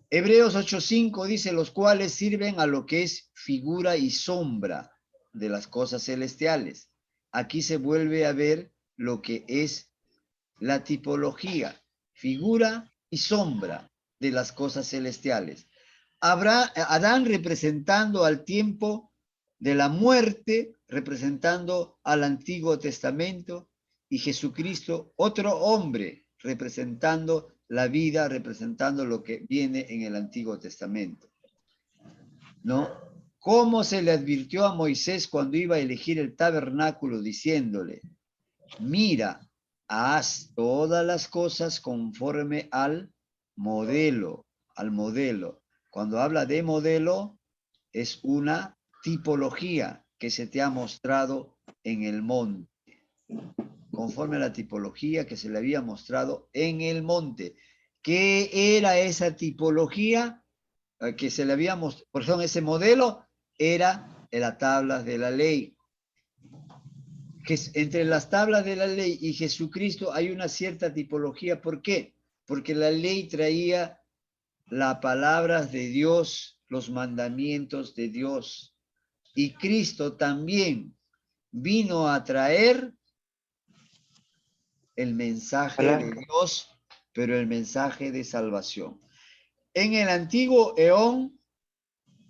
Hebreos 8:5 dice, los cuales sirven a lo que es figura y sombra de las cosas celestiales. Aquí se vuelve a ver lo que es la tipología, figura y sombra de las cosas celestiales. Adán representando al tiempo de la muerte, representando al Antiguo Testamento, y Jesucristo, otro hombre, representando la vida, representando lo que viene en el Antiguo Testamento. ¿No? ¿Cómo se le advirtió a Moisés cuando iba a elegir el tabernáculo, diciéndole, mira, haz todas las cosas conforme al modelo, Cuando habla de modelo, es una tipología que se te ha mostrado en el monte, conforme a la tipología que se le había mostrado en el monte. ¿Qué era esa tipología que se le había mostrado? Por ejemplo, ese modelo era en las tablas de la ley. Que entre las tablas de la ley y Jesucristo hay una cierta tipología. ¿Por qué? Porque la ley traía las palabras de Dios, los mandamientos de Dios. Y Cristo también vino a traer el mensaje de Dios, pero el mensaje de salvación. En el antiguo eón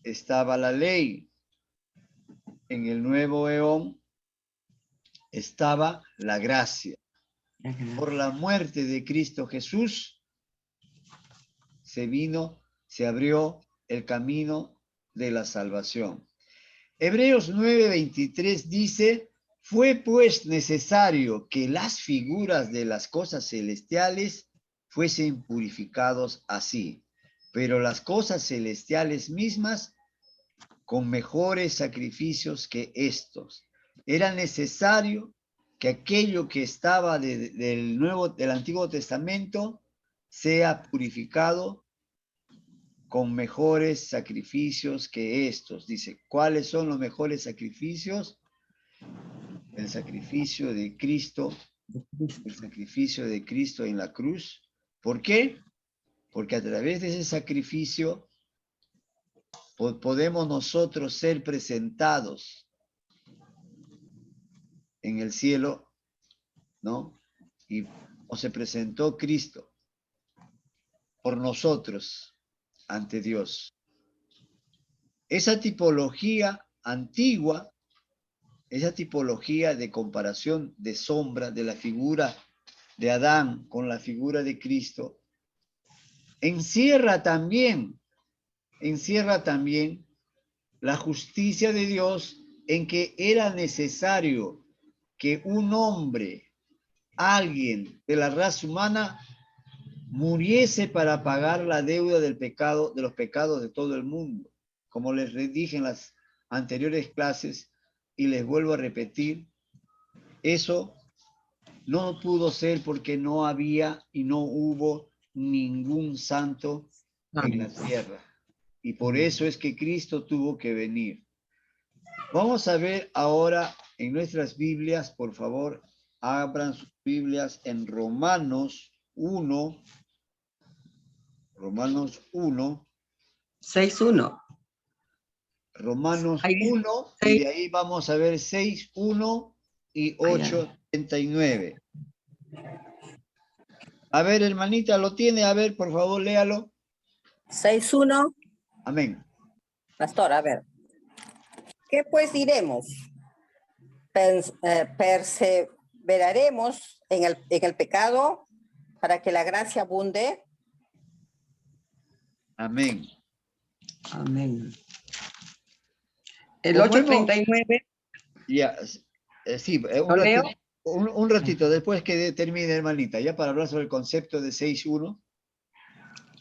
estaba la ley. En el nuevo eón estaba la gracia. Por la muerte de Cristo Jesús se abrió el camino de la salvación. Hebreos 9:23 dice, fue pues necesario que las figuras de las cosas celestiales fuesen purificados así, pero las cosas celestiales mismas con mejores sacrificios que estos. Era necesario que aquello que estaba del Antiguo Testamento sea purificado con mejores sacrificios que estos. Dice, ¿cuáles son los mejores sacrificios? El sacrificio de Cristo, el sacrificio de Cristo en la cruz. ¿Por qué? Porque a través de ese sacrificio podemos nosotros ser presentados en el cielo, ¿no? O se presentó Cristo por nosotros ante Dios. Esa tipología antigua, esa tipología de comparación de sombra de la figura de Adán con la figura de Cristo, encierra también la justicia de Dios en que era necesario que un hombre, alguien de la raza humana, muriese para pagar la deuda del pecado, de los pecados de todo el mundo. Como les dije en las anteriores clases, y les vuelvo a repetir, eso no pudo ser porque no había y no hubo ningún santo en la tierra. Y por eso es que Cristo tuvo que venir. Vamos a ver ahora en nuestras Biblias, por favor, abran sus Biblias en Romanos 1. Romanos 1. 6:1. Romanos Ahí dice 1, y de ahí vamos a ver 6:1 y 8:39. A ver, hermanita, ¿lo tiene? A ver, por favor, léalo. 6:1. Amén. Pastor, a ver. ¿Qué pues diremos? ¿Perseveraremos en el pecado para que la gracia abunde? Amén. Amén. El Como 8:39. Ya, sí, ¿Lo leo? un ratito después que termine, hermanita, ya para hablar sobre el concepto de 6:1.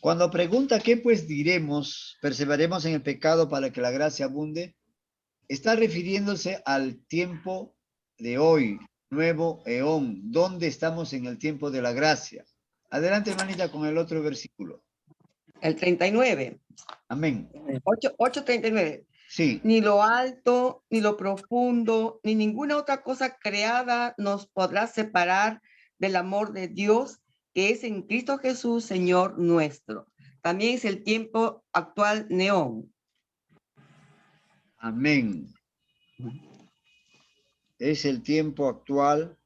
Cuando pregunta qué pues diremos, perseveraremos en el pecado para que la gracia abunde, está refiriéndose al tiempo de hoy, nuevo eón, donde estamos en el tiempo de la gracia. Adelante, hermanita, con el otro versículo. El 39. Amén. 8:39. Sí. Ni lo alto, ni lo profundo, ni ninguna otra cosa creada nos podrá separar del amor de Dios que es en Cristo Jesús, Señor nuestro. También es el tiempo actual neón. Amén. Es el tiempo actual.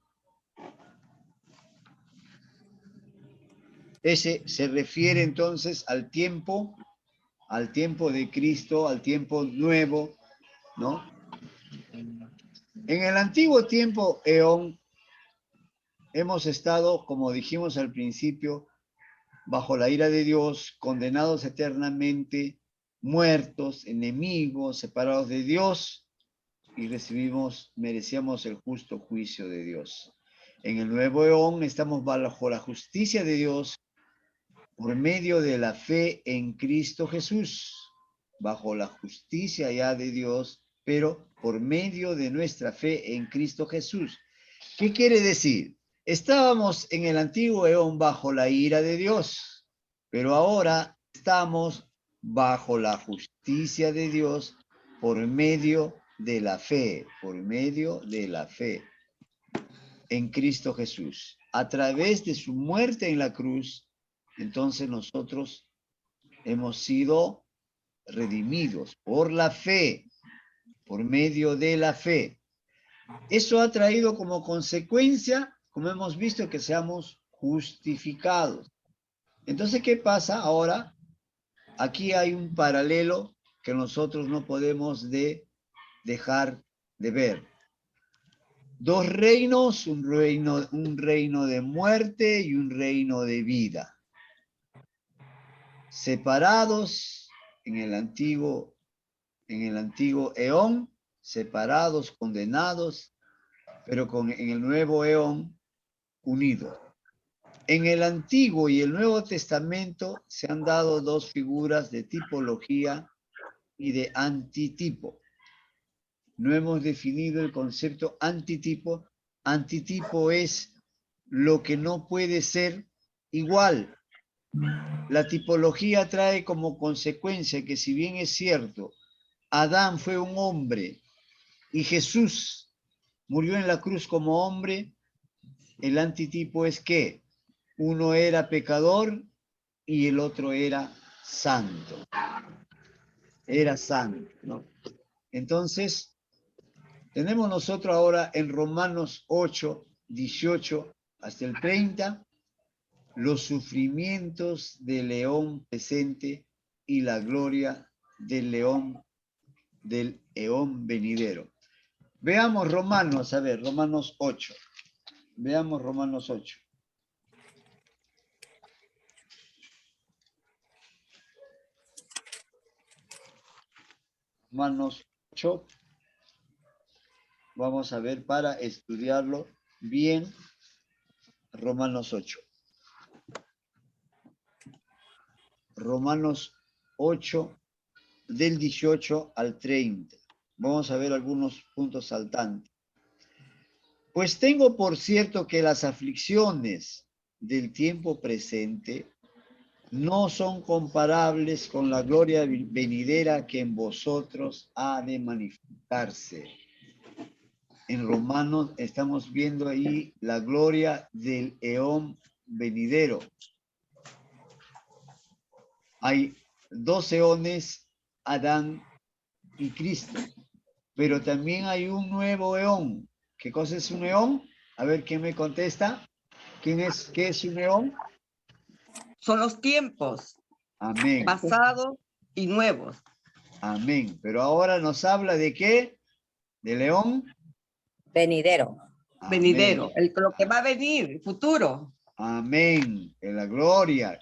Ese se refiere entonces al tiempo de Cristo, al tiempo nuevo, ¿no? En el antiguo tiempo, eón, hemos estado, como dijimos al principio, bajo la ira de Dios, condenados eternamente, muertos, enemigos, separados de Dios, y merecíamos el justo juicio de Dios. En el nuevo eón estamos bajo la justicia de Dios por medio de la fe en Cristo Jesús, bajo la justicia ya de Dios, pero por medio de nuestra fe en Cristo Jesús. ¿Qué quiere decir? Estábamos en el antiguo eón bajo la ira de Dios, pero ahora estamos bajo la justicia de Dios por medio de la fe, en Cristo Jesús. A través de su muerte en la cruz, entonces nosotros hemos sido redimidos por la fe, por medio de la fe. Eso ha traído como consecuencia, como hemos visto, que seamos justificados. Entonces, ¿qué pasa ahora? Aquí hay un paralelo que nosotros no podemos dejar de ver. Dos reinos, un reino de muerte y un reino de vida. Separados en el antiguo eón, separados, condenados, pero en el nuevo eón, unidos. En el Antiguo y el Nuevo Testamento se han dado dos figuras de tipología y de antitipo. No hemos definido el concepto antitipo. Antitipo es lo que no puede ser igual. La tipología trae como consecuencia que, si bien es cierto, Adán fue un hombre y Jesús murió en la cruz como hombre. El antitipo es que uno era pecador y el otro era santo. Era santo, ¿no? Entonces, tenemos nosotros ahora en Romanos 8, 18 hasta el 30, los sufrimientos del león presente y la gloria del eón venidero. Veamos Romanos, a ver, Romanos 8. Veamos Romanos 8. Romanos 8. Vamos a ver para estudiarlo bien. Romanos 8. Romanos 8, del 18 al 30. Vamos a ver algunos puntos saltantes. Pues tengo por cierto que las aflicciones del tiempo presente no son comparables con la gloria venidera que en vosotros ha de manifestarse. En Romanos estamos viendo ahí la gloria del eón venidero. Hay dos eones, Adán y Cristo, pero también hay un nuevo eón. ¿Qué cosa es un eón? A ver, ¿quién me contesta? ¿Qué es un eón? Son los tiempos Amén. pasados y nuevos. Amén. Pero ahora nos habla de qué? ¿De león? Venidero. Amén. Venidero, lo que va a venir, el futuro. Amén. En la gloria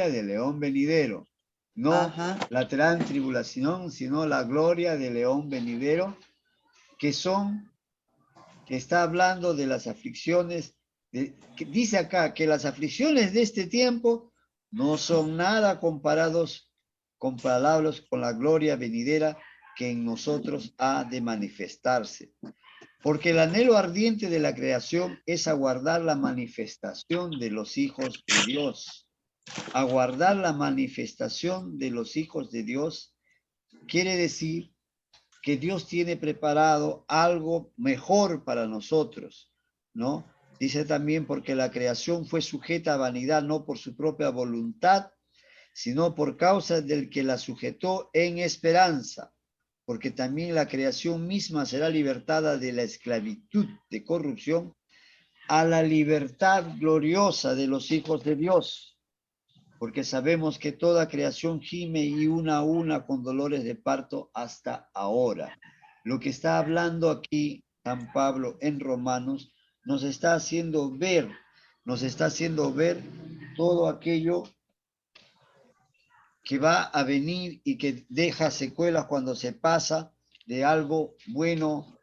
del león venidero. No Ajá. la gran tribulación, sino la gloria del león venidero, que está hablando de las aflicciones, que dice acá que las aflicciones de este tiempo no son nada comparables con la gloria venidera que en nosotros ha de manifestarse. Porque el anhelo ardiente de la creación es aguardar la manifestación de los hijos de Dios. Aguardar la manifestación de los hijos de Dios quiere decir que Dios tiene preparado algo mejor para nosotros, ¿no? Dice también porque la creación fue sujeta a vanidad no por su propia voluntad, sino por causa del que la sujetó en esperanza, porque también la creación misma será libertada de la esclavitud de corrupción a la libertad gloriosa de los hijos de Dios, porque sabemos que toda creación gime y una a una con dolores de parto hasta ahora. Lo que está hablando aquí San Pablo en Romanos nos está haciendo ver todo aquello que va a venir y que deja secuelas cuando se pasa de algo bueno,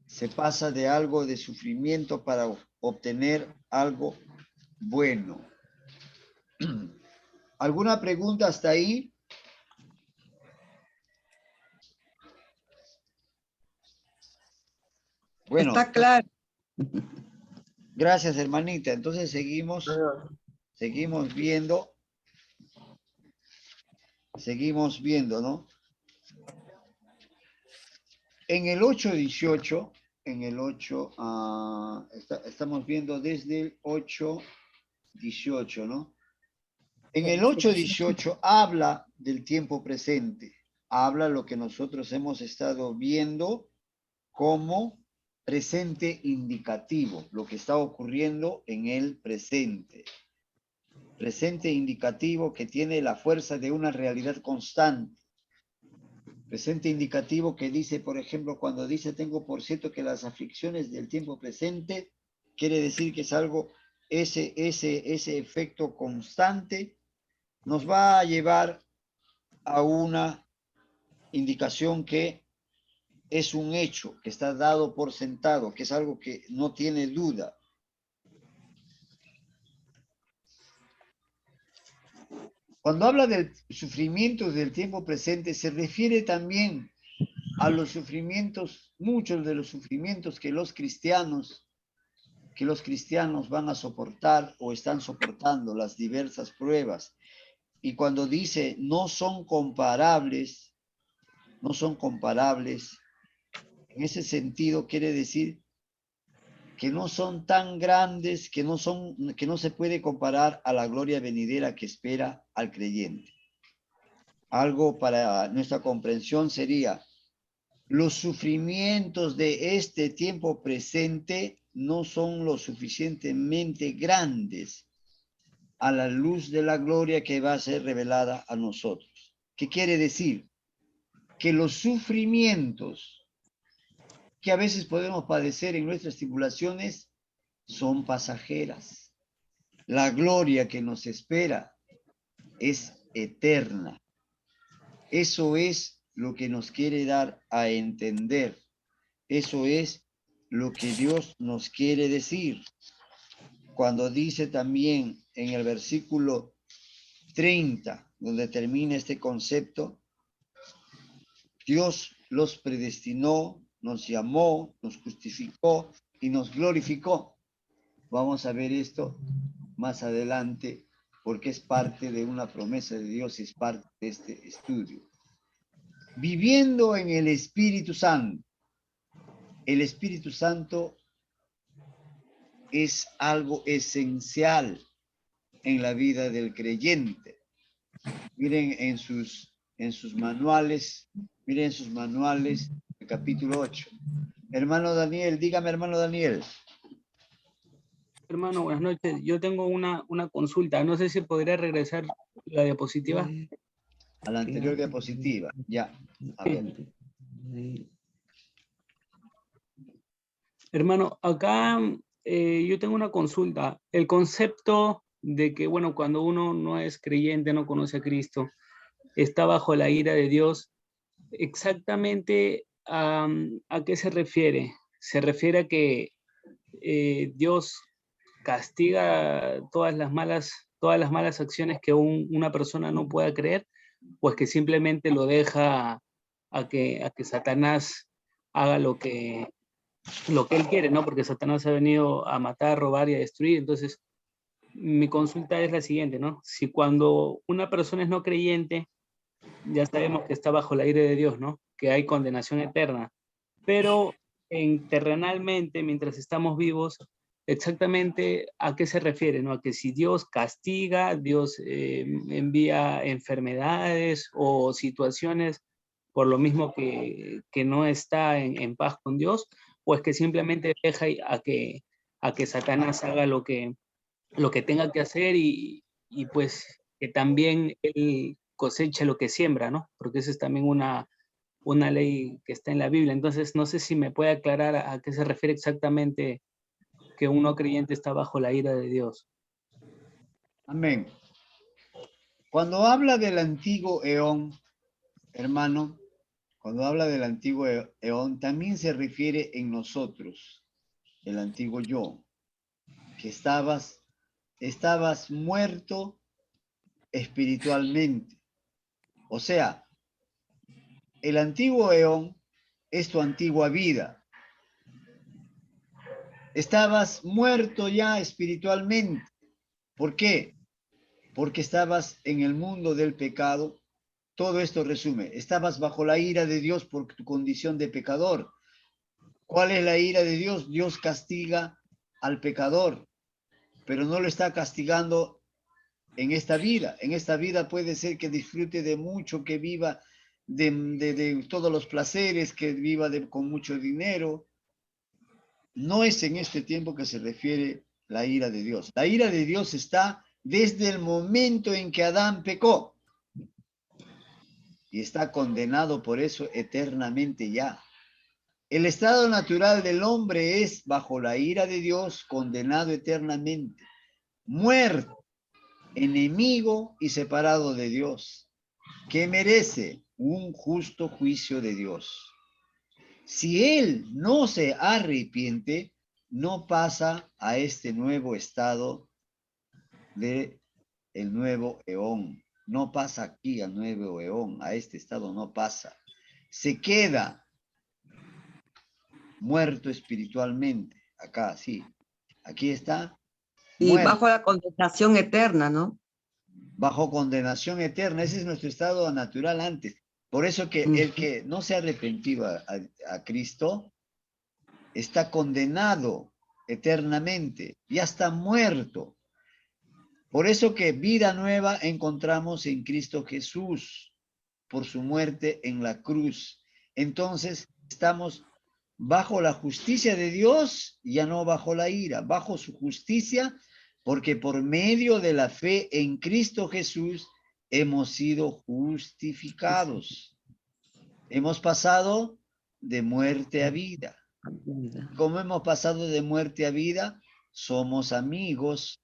se pasa de algo de sufrimiento para obtener algo bueno. ¿Alguna pregunta hasta ahí? Bueno, está claro. Gracias, hermanita. Entonces seguimos viendo, ¿no? En el 8.18, estamos viendo desde el 8.18, ¿no? En el 8.18 habla del tiempo presente, habla lo que nosotros hemos estado viendo como presente indicativo, lo que está ocurriendo en el presente. Presente indicativo que tiene la fuerza de una realidad constante. Presente indicativo que dice, por ejemplo, cuando dice tengo por cierto que las aflicciones del tiempo presente, quiere decir que es algo, ese efecto constante nos va a llevar a una indicación que es un hecho, que está dado por sentado, que es algo que no tiene duda. Cuando habla del sufrimiento del tiempo presente, se refiere también a los sufrimientos, muchos de los sufrimientos que los cristianos van a soportar o están soportando, las diversas pruebas. Y cuando dice no son comparables, en ese sentido quiere decir que no son tan grandes, que no se puede comparar a la gloria venidera que espera al creyente. Algo para nuestra comprensión sería: los sufrimientos de este tiempo presente no son lo suficientemente grandes a la luz de la gloria que va a ser revelada a nosotros. ¿Qué quiere decir? Que los sufrimientos que a veces podemos padecer en nuestras tribulaciones son pasajeras. La gloria que nos espera es eterna. Eso es lo que nos quiere dar a entender. Eso es lo que Dios nos quiere decir. Cuando dice también en el versículo 30, donde termina este concepto, Dios los predestinó, nos llamó, nos justificó y nos glorificó. Vamos a ver esto más adelante, porque es parte de una promesa de Dios, es parte de este estudio. Viviendo en el Espíritu Santo. El Espíritu Santo es algo esencial en la vida del creyente. Miren en sus manuales, el capítulo 8. Hermano Daniel, dígame, hermano Daniel. Hermano, buenas noches. Yo tengo una consulta. No sé si podría regresar la diapositiva. A la anterior diapositiva, ya. A ver. Hermano, acá yo tengo una consulta. El concepto de que, bueno, cuando uno no es creyente, no conoce a Cristo, está bajo la ira de Dios, exactamente ¿a qué se refiere? ¿Se refiere a que Dios castiga todas las malas acciones que una persona no pueda creer? Pues que simplemente lo deja a que Satanás haga lo que él quiere, ¿no? Porque Satanás ha venido a matar, robar y a destruir. Entonces, mi consulta es la siguiente, ¿no? Si cuando una persona es no creyente, ya sabemos que está bajo la ira de Dios, ¿no? Que hay condenación eterna. Pero terrenalmente, mientras estamos vivos, exactamente a qué se refiere, ¿no? A que si Dios castiga, Dios envía enfermedades o situaciones por lo mismo que no está en paz con Dios, o es que simplemente deja a que Satanás haga lo que tenga que hacer y pues que también él cosecha lo que siembra, ¿no? Porque esa es también una ley que está en la Biblia. Entonces, no sé si me puede aclarar a qué se refiere exactamente que un no creyente está bajo la ira de Dios. Amén. Cuando habla del antiguo eón, hermano, cuando habla del antiguo eón, también se refiere en nosotros, el antiguo yo, que estabas muerto espiritualmente. O sea, el antiguo eón es tu antigua vida. Estabas muerto ya espiritualmente. ¿Por qué? Porque estabas en el mundo del pecado. Todo esto resume, estabas bajo la ira de Dios por tu condición de pecador. ¿Cuál es la ira de Dios? Dios castiga al pecador, pero no lo está castigando en esta vida. En esta vida puede ser que disfrute de mucho, que viva de todos los placeres, que viva con mucho dinero. No es en este tiempo que se refiere la ira de Dios. La ira de Dios está desde el momento en que Adán pecó. Y está condenado por eso eternamente ya. El estado natural del hombre es bajo la ira de Dios, condenado eternamente, muerto, enemigo y separado de Dios, que merece un justo juicio de Dios. Si él no se arrepiente, no pasa a este nuevo estado de el nuevo eón. No pasa aquí al nuevo eón, a este estado no pasa. Se queda muerto espiritualmente. Acá, sí. Aquí está. Y muerto. bajo la condenación eterna, ¿no? Bajo condenación eterna. Ese es nuestro estado natural antes. Por eso que el que no se ha arrepentido a Cristo está condenado eternamente, ya está muerto. Por eso que vida nueva encontramos en Cristo Jesús, por su muerte en la cruz. Entonces estamos bajo la justicia de Dios, ya no bajo la ira, bajo su justicia, porque por medio de la fe en Cristo Jesús hemos sido justificados. Hemos pasado de muerte a vida. Como hemos pasado de muerte a vida, somos amigos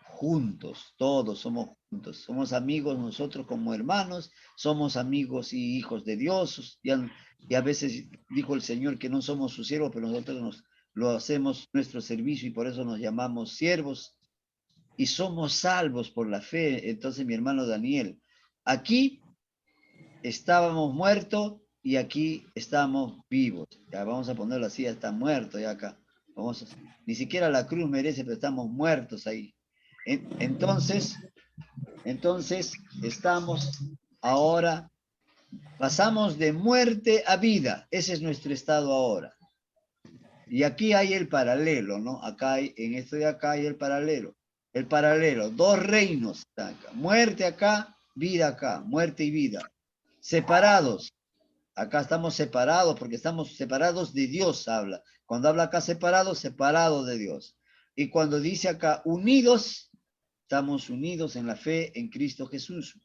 juntos, todos somos juntos, somos amigos nosotros como hermanos, somos amigos y hijos de Dios, y a veces dijo el Señor que no somos sus siervos, pero nosotros lo hacemos nuestro servicio y por eso nos llamamos siervos, y somos salvos por la fe. Entonces, mi hermano Daniel, aquí estábamos muertos y aquí estamos vivos. Ya vamos a ponerlo así, ya está muerto ya acá. Ni siquiera la cruz merece, pero estamos muertos ahí. Entonces estamos ahora, pasamos de muerte a vida. Ese es nuestro estado ahora. Y aquí hay el paralelo, ¿no? Acá hay, en esto de acá hay el paralelo. El paralelo, dos reinos. Acá. Muerte acá, vida acá. Muerte y vida. Separados. Acá estamos separados porque estamos separados de Dios, habla. Cuando habla acá separados, separados de Dios. Y cuando dice acá unidos, estamos unidos en la fe en Cristo Jesús.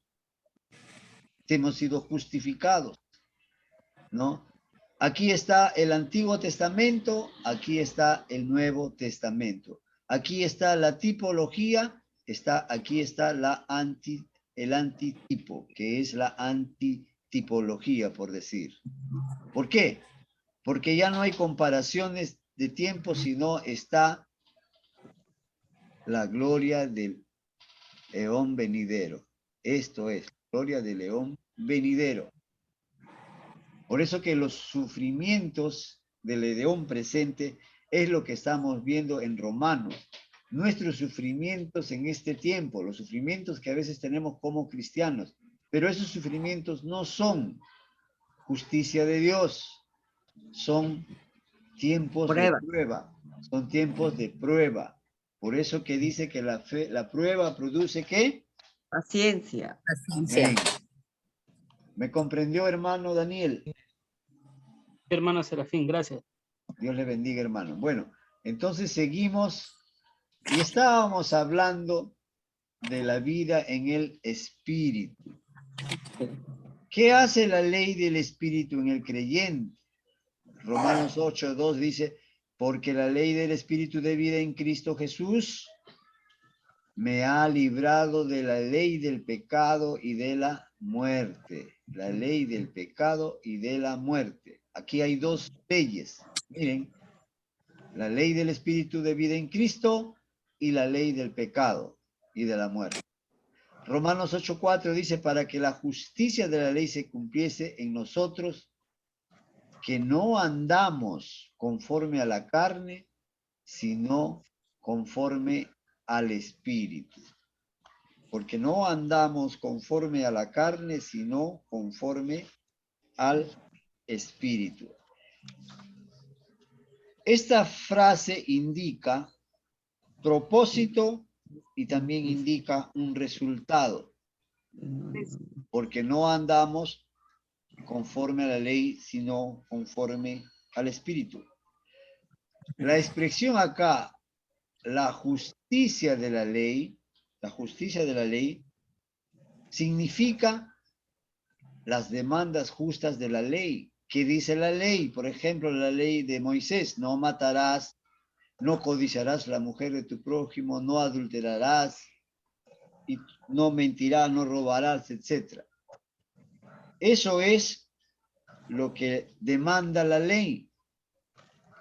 Hemos sido justificados, ¿no? Aquí está el Antiguo Testamento, aquí está el Nuevo Testamento. Aquí está la tipología, aquí está el antitipo, que es la antitipología, por decir. ¿Por qué? Porque ya no hay comparaciones de tiempo, sino está la gloria del León venidero. Esto es, gloria del León venidero. Por eso que los sufrimientos del León presente es lo que estamos viendo en Romanos. Nuestros sufrimientos en este tiempo, los sufrimientos que a veces tenemos como cristianos, pero esos sufrimientos no son justicia de Dios, son tiempos de prueba, son tiempos de prueba. Por eso que dice que la prueba produce ¿qué? Paciencia. Amén. ¿Me comprendió, hermano Daniel? Hermano Serafín, gracias. Dios le bendiga, hermano. Bueno, entonces seguimos y estábamos hablando de la vida en el Espíritu. ¿Qué hace la ley del Espíritu en el creyente? Romanos 8:2 dice, porque la ley del Espíritu de vida en Cristo Jesús me ha librado de la ley del pecado y de la muerte. La ley del pecado y de la muerte. Aquí hay dos leyes. Miren, la ley del Espíritu de vida en Cristo y la ley del pecado y de la muerte. Romanos 8:4 dice, para que la justicia de la ley se cumpliese en nosotros, que no andamos conforme a la carne, sino conforme al Espíritu. Porque no andamos conforme a la carne, sino conforme al Espíritu. Esta frase indica propósito y también indica un resultado. Porque no andamos conforme a la ley, sino conforme al Espíritu. La expresión acá, la justicia de la ley, significa las demandas justas de la ley. ¿Qué dice la ley? Por ejemplo, la ley de Moisés, no matarás, no codiciarás la mujer de tu prójimo, no adulterarás, y no mentirás, no robarás, etc. Eso es lo que demanda la ley.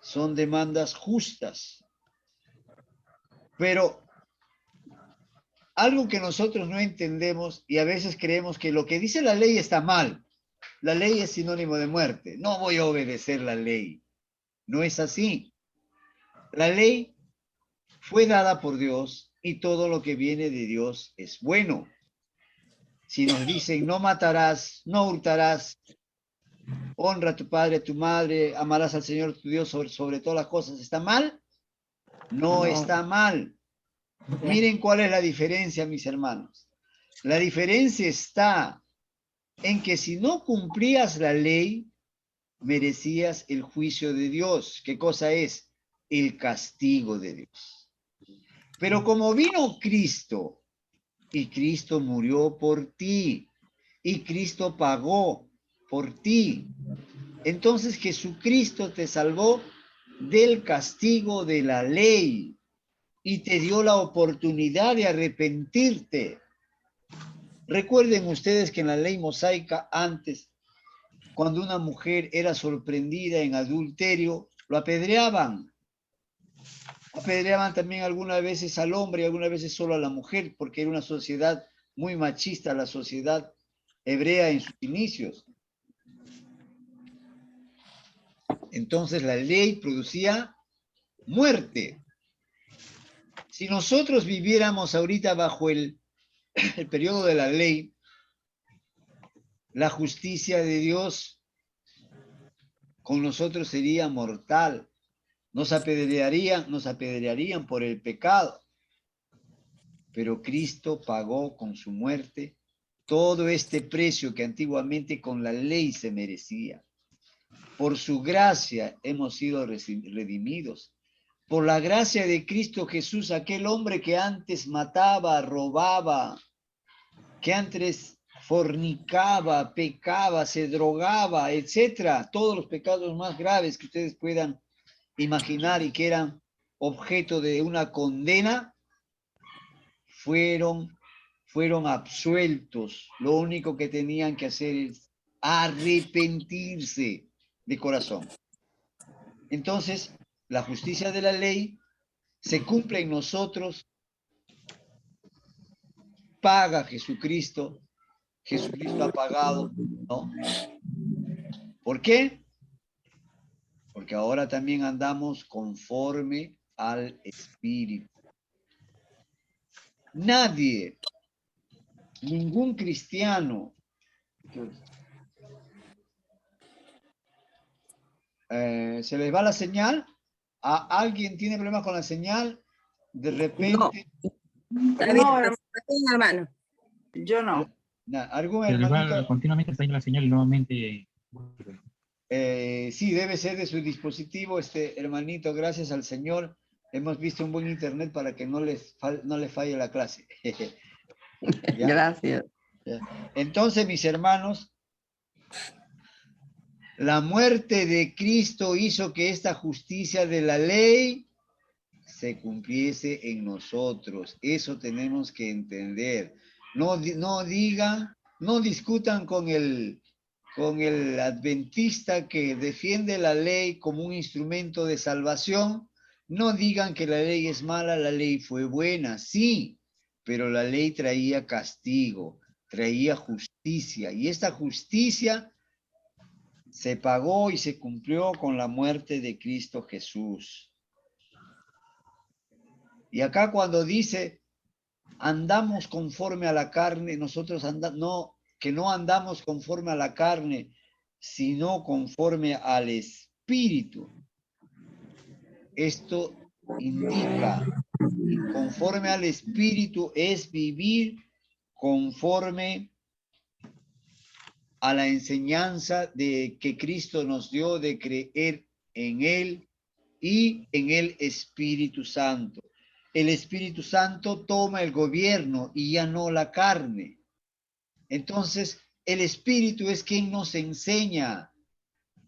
Son demandas justas. Pero algo que nosotros no entendemos y a veces creemos que lo que dice la ley está mal. La ley es sinónimo de muerte. No voy a obedecer la ley. No es así. La ley fue dada por Dios y todo lo que viene de Dios es bueno. Si nos dicen no matarás, no hurtarás, honra a tu padre, a tu madre, amarás al Señor tu Dios sobre todas las cosas. ¿Está mal? No está mal. Miren cuál es la diferencia, mis hermanos. La diferencia está en que si no cumplías la ley, merecías el juicio de Dios. ¿Qué cosa es? El castigo de Dios. Pero como vino Cristo, y Cristo murió por ti, y Cristo pagó por ti, entonces Jesucristo te salvó del castigo de la ley y te dio la oportunidad de arrepentirte. Recuerden ustedes que en la ley mosaica antes, cuando una mujer era sorprendida en adulterio, lo apedreaban. Apedreaban también algunas veces al hombre y algunas veces solo a la mujer, porque era una sociedad muy machista, la sociedad hebrea en sus inicios. Entonces la ley producía muerte. Si nosotros viviéramos ahorita bajo el periodo de la ley, la justicia de Dios con nosotros sería mortal. Nos apedrearían por el pecado. Pero Cristo pagó con su muerte todo este precio que antiguamente con la ley se merecía. Por su gracia hemos sido redimidos. Por la gracia de Cristo Jesús, aquel hombre que antes mataba, robaba, que antes fornicaba, pecaba, se drogaba, etcétera, todos los pecados más graves que ustedes puedan imaginar y que eran objeto de una condena, fueron absueltos. Lo único que tenían que hacer es arrepentirse de corazón. Entonces, la justicia de la ley se cumple en nosotros, paga Jesucristo, Jesucristo ha pagado, ¿no? ¿Por qué? Porque ahora también andamos conforme al Espíritu. Nadie, ningún cristiano, ¿se les va la señal? ¿Alguien tiene problemas con la señal? De repente... Está bien, hermano. Yo no. ¿Algún Se les va hermanito? continuamente está la señal y nuevamente. Sí, debe ser de su dispositivo, hermanito, gracias al Señor. Hemos visto un buen internet para que no les falle la clase. ¿Ya? Gracias. ¿Ya? Entonces, mis hermanos, la muerte de Cristo hizo que esta justicia de la ley se cumpliese en nosotros. Eso tenemos que entender. No digan, no discutan con el adventista que defiende la ley como un instrumento de salvación. No digan que la ley es mala, la ley fue buena, sí, pero la ley traía castigo, traía justicia, y esta justicia se pagó y se cumplió con la muerte de Cristo Jesús. Y acá cuando dice, andamos conforme a la carne, nosotros que no andamos conforme a la carne, sino conforme al Espíritu. Esto indica, conforme al Espíritu es vivir conforme a la enseñanza de que Cristo nos dio de creer en Él y en el Espíritu Santo. El Espíritu Santo toma el gobierno y ya no la carne. Entonces, el Espíritu es quien nos enseña.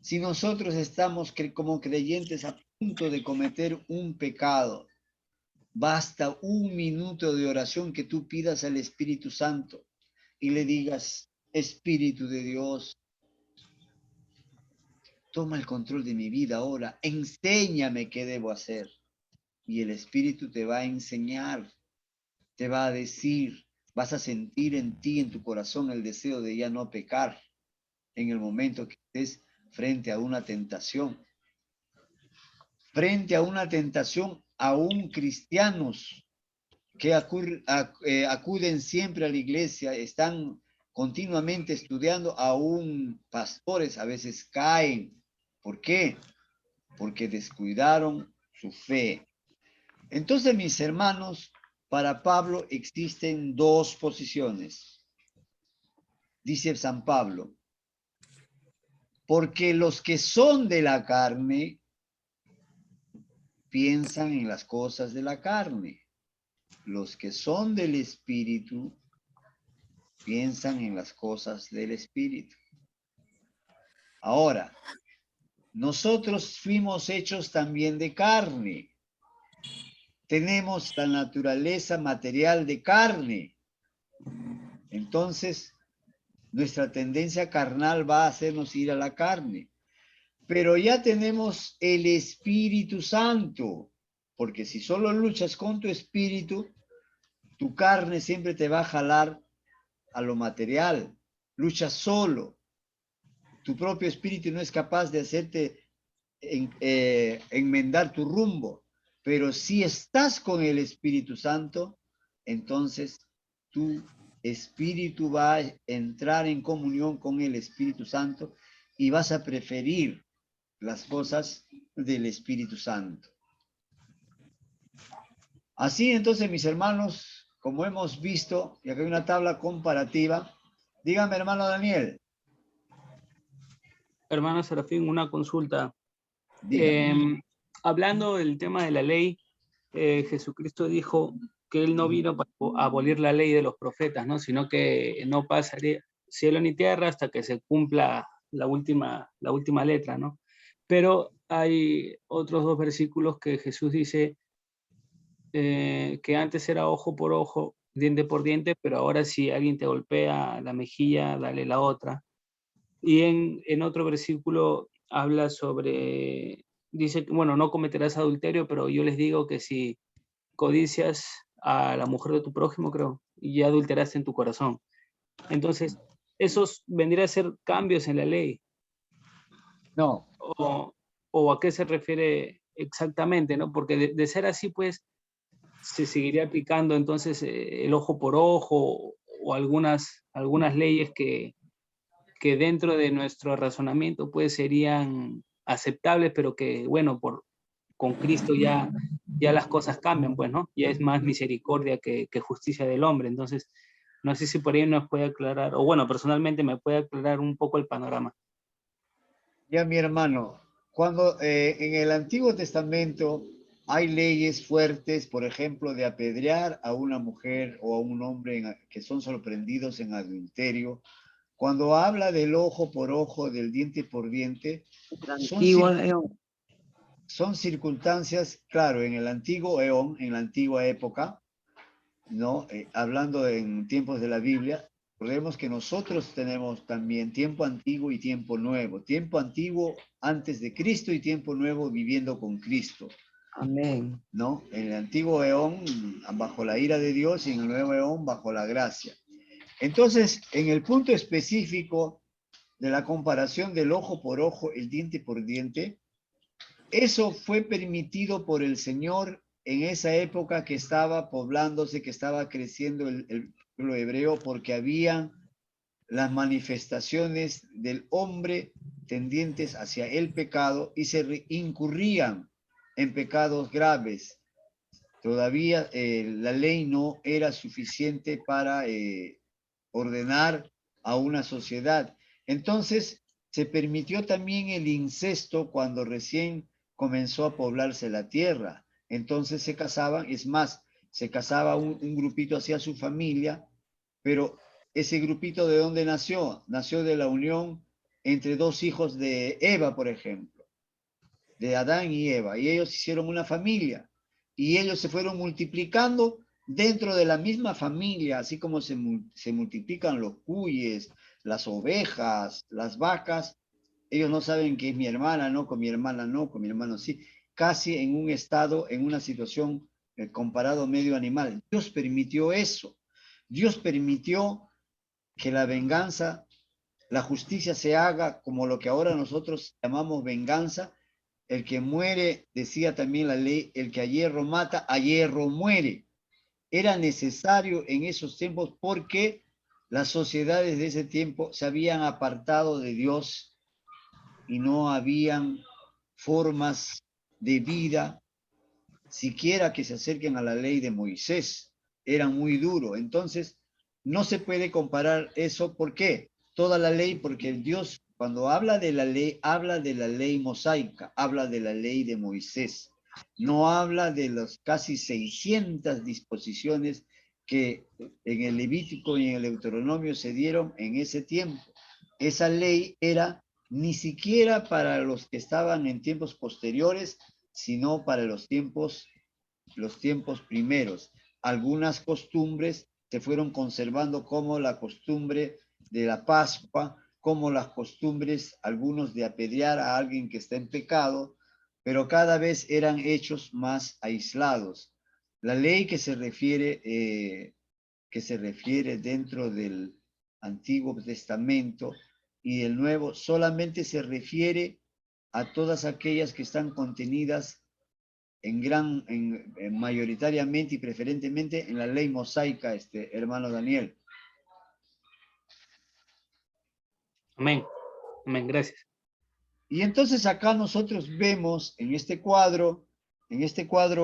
Si nosotros estamos como creyentes a punto de cometer un pecado, basta un minuto de oración que tú pidas al Espíritu Santo y le digas, Espíritu de Dios, toma el control de mi vida ahora, enséñame qué debo hacer. Y el Espíritu te va a enseñar, te va a decir, vas a sentir en ti, en tu corazón, el deseo de ya no pecar en el momento que estés frente a una tentación. Frente a una tentación, aún cristianos que acuden siempre a la iglesia, están continuamente estudiando, aún pastores a veces caen. ¿Por qué? Porque descuidaron su fe. Entonces, mis hermanos, para Pablo existen dos posiciones. Dice San Pablo, porque los que son de la carne piensan en las cosas de la carne. Los que son del Espíritu piensan en las cosas del Espíritu. Ahora, nosotros fuimos hechos también de carne. Tenemos la naturaleza material de carne. Entonces, nuestra tendencia carnal va a hacernos ir a la carne. Pero ya tenemos el Espíritu Santo, porque si solo luchas con tu espíritu, tu carne siempre te va a jalar a lo material. Luchas solo. Tu propio espíritu no es capaz de hacerte enmendar tu rumbo. Pero si estás con el Espíritu Santo, entonces tu espíritu va a entrar en comunión con el Espíritu Santo y vas a preferir las cosas del Espíritu Santo. Así entonces, mis hermanos, como hemos visto, y acá hay una tabla comparativa, dígame, hermano Daniel. Hermano Serafín, una consulta. Hablando del tema de la ley, Jesucristo dijo que Él no vino para abolir la ley de los profetas, ¿no? Sino que no pasaría cielo ni tierra hasta que se cumpla la última letra, ¿no? Pero hay otros dos versículos que Jesús dice que antes era ojo por ojo, diente por diente, pero ahora si alguien te golpea la mejilla, dale la otra. Y en otro versículo habla sobre, dice que, bueno, no cometerás adulterio, pero yo les digo que si codicias a la mujer de tu prójimo, creo, y ya adulteraste en tu corazón. Entonces, esos vendrían a ser cambios en la ley. No. O a qué se refiere exactamente, ¿no? Porque de ser así, pues, se seguiría aplicando entonces el ojo por ojo o algunas leyes que dentro de nuestro razonamiento pues serían aceptables, pero que, bueno, con Cristo ya las cosas cambian, pues, ¿no? Ya es más misericordia que justicia del hombre. Entonces, no sé si por ahí nos puede aclarar, o bueno, personalmente me puede aclarar un poco el panorama. Ya, mi hermano, cuando en el Antiguo Testamento hay leyes fuertes, por ejemplo, de apedrear a una mujer o a un hombre que son sorprendidos en adulterio, cuando habla del ojo por ojo, del diente por diente, son circunstancias, claro, en el antiguo eón, en la antigua época, ¿no? Hablando en tiempos de la Biblia, recordemos que nosotros tenemos también tiempo antiguo y tiempo nuevo. Tiempo antiguo antes de Cristo y tiempo nuevo viviendo con Cristo. Amén. ¿No? En el antiguo eón bajo la ira de Dios y en el nuevo eón bajo la gracia. Entonces, en el punto específico de la comparación del ojo por ojo, el diente por diente, eso fue permitido por el Señor en esa época que estaba poblándose, que estaba creciendo el pueblo hebreo, porque habían las manifestaciones del hombre tendientes hacia el pecado y se incurrían en pecados graves. Todavía la ley no era suficiente para ordenar a una sociedad. Entonces, se permitió también el incesto cuando recién comenzó a poblarse la tierra. Entonces se casaban, es más, se casaba un grupito hacia su familia, pero ese grupito ¿de dónde nació? Nació de la unión entre dos hijos de Eva, por ejemplo, de Adán y Eva, y ellos hicieron una familia, y ellos se fueron multiplicando dentro de la misma familia, así como se multiplican los cuyes, las ovejas, las vacas. Ellos no saben que es mi hermana, no, con mi hermana no, con mi hermano sí, casi en un estado, en una situación comparado medio animal. Dios permitió eso. Dios permitió que la venganza, la justicia se haga como lo que ahora nosotros llamamos venganza. El que muere, decía también la ley, el que a hierro mata, a hierro muere. Era necesario en esos tiempos porque Las sociedades de ese tiempo se habían apartado de Dios y no habían formas de vida siquiera que se acerquen a la ley de Moisés. Eran muy duros. Entonces, no se puede comparar eso. ¿Por qué? Toda la ley, porque Dios, cuando habla de la ley mosaica, habla de la ley de Moisés. No habla de las casi 600 disposiciones que en el Levítico y en el Deuteronomio se dieron en ese tiempo. Esa ley era ni siquiera para los que estaban en tiempos posteriores, sino para los tiempos primeros. Algunas costumbres se fueron conservando, como la costumbre de la Pascua, como las costumbres, algunos de apedrear a alguien que está en pecado, pero cada vez eran hechos más aislados. La ley que se refiere dentro del Antiguo Testamento y el Nuevo solamente se refiere a todas aquellas que están contenidas mayoritariamente y preferentemente en la ley mosaica, hermano Daniel. Amén. Amén, gracias. Y entonces acá nosotros vemos en este cuadro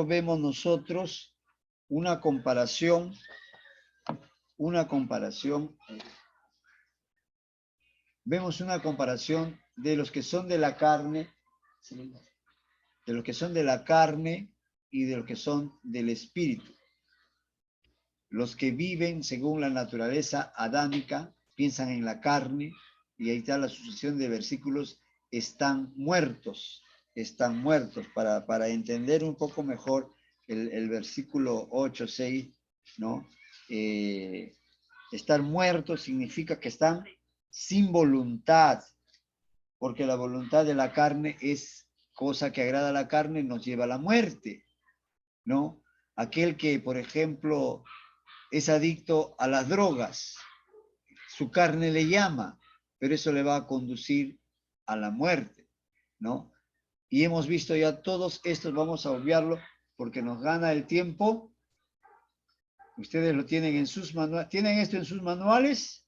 vemos nosotros una comparación de los que son de la carne, y de los que son del espíritu. Los que viven según la naturaleza adámica piensan en la carne, y ahí está la sucesión de versículos, están muertos, para entender un poco mejor el versículo 8, 6, ¿no? Estar muertos significa que están sin voluntad, porque la voluntad de la carne es cosa que agrada a la carne, nos lleva a la muerte, ¿no? Aquel que, por ejemplo, es adicto a las drogas, su carne le llama, pero eso le va a conducir a la muerte, ¿no? Y hemos visto ya todos estos, vamos a obviarlo porque nos gana el tiempo. Ustedes lo tienen en sus manuales. ¿Tienen esto en sus manuales?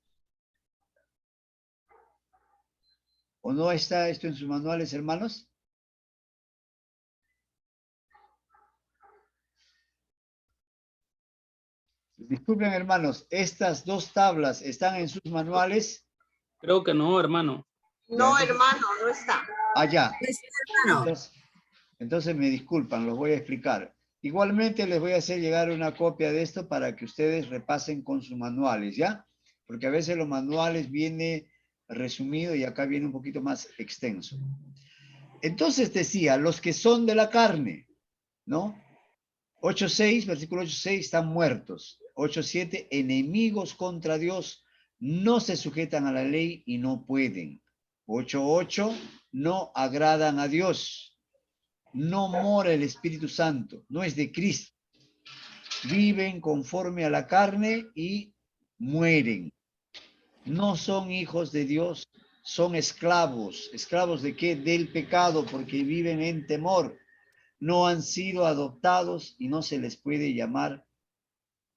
¿O no está esto en sus manuales, hermanos? Disculpen, hermanos, estas dos tablas están en sus manuales. Creo que no, hermano. No, hermano, no está. Allá. No está, hermano. Entonces me disculpan, los voy a explicar. Igualmente les voy a hacer llegar una copia de esto para que ustedes repasen con sus manuales, ¿ya? Porque a veces los manuales viene resumido y acá viene un poquito más extenso. Entonces decía, los que son de la carne, ¿no? 8.6, versículo 8.6, están muertos. 8.7, enemigos contra Dios, no se sujetan a la ley y no pueden. 8.8, no agradan a Dios. No mora el Espíritu Santo, no es de Cristo. Viven conforme a la carne y mueren. No son hijos de Dios, son esclavos. ¿Esclavos de qué? Del pecado, porque viven en temor. No han sido adoptados y no se les puede llamar,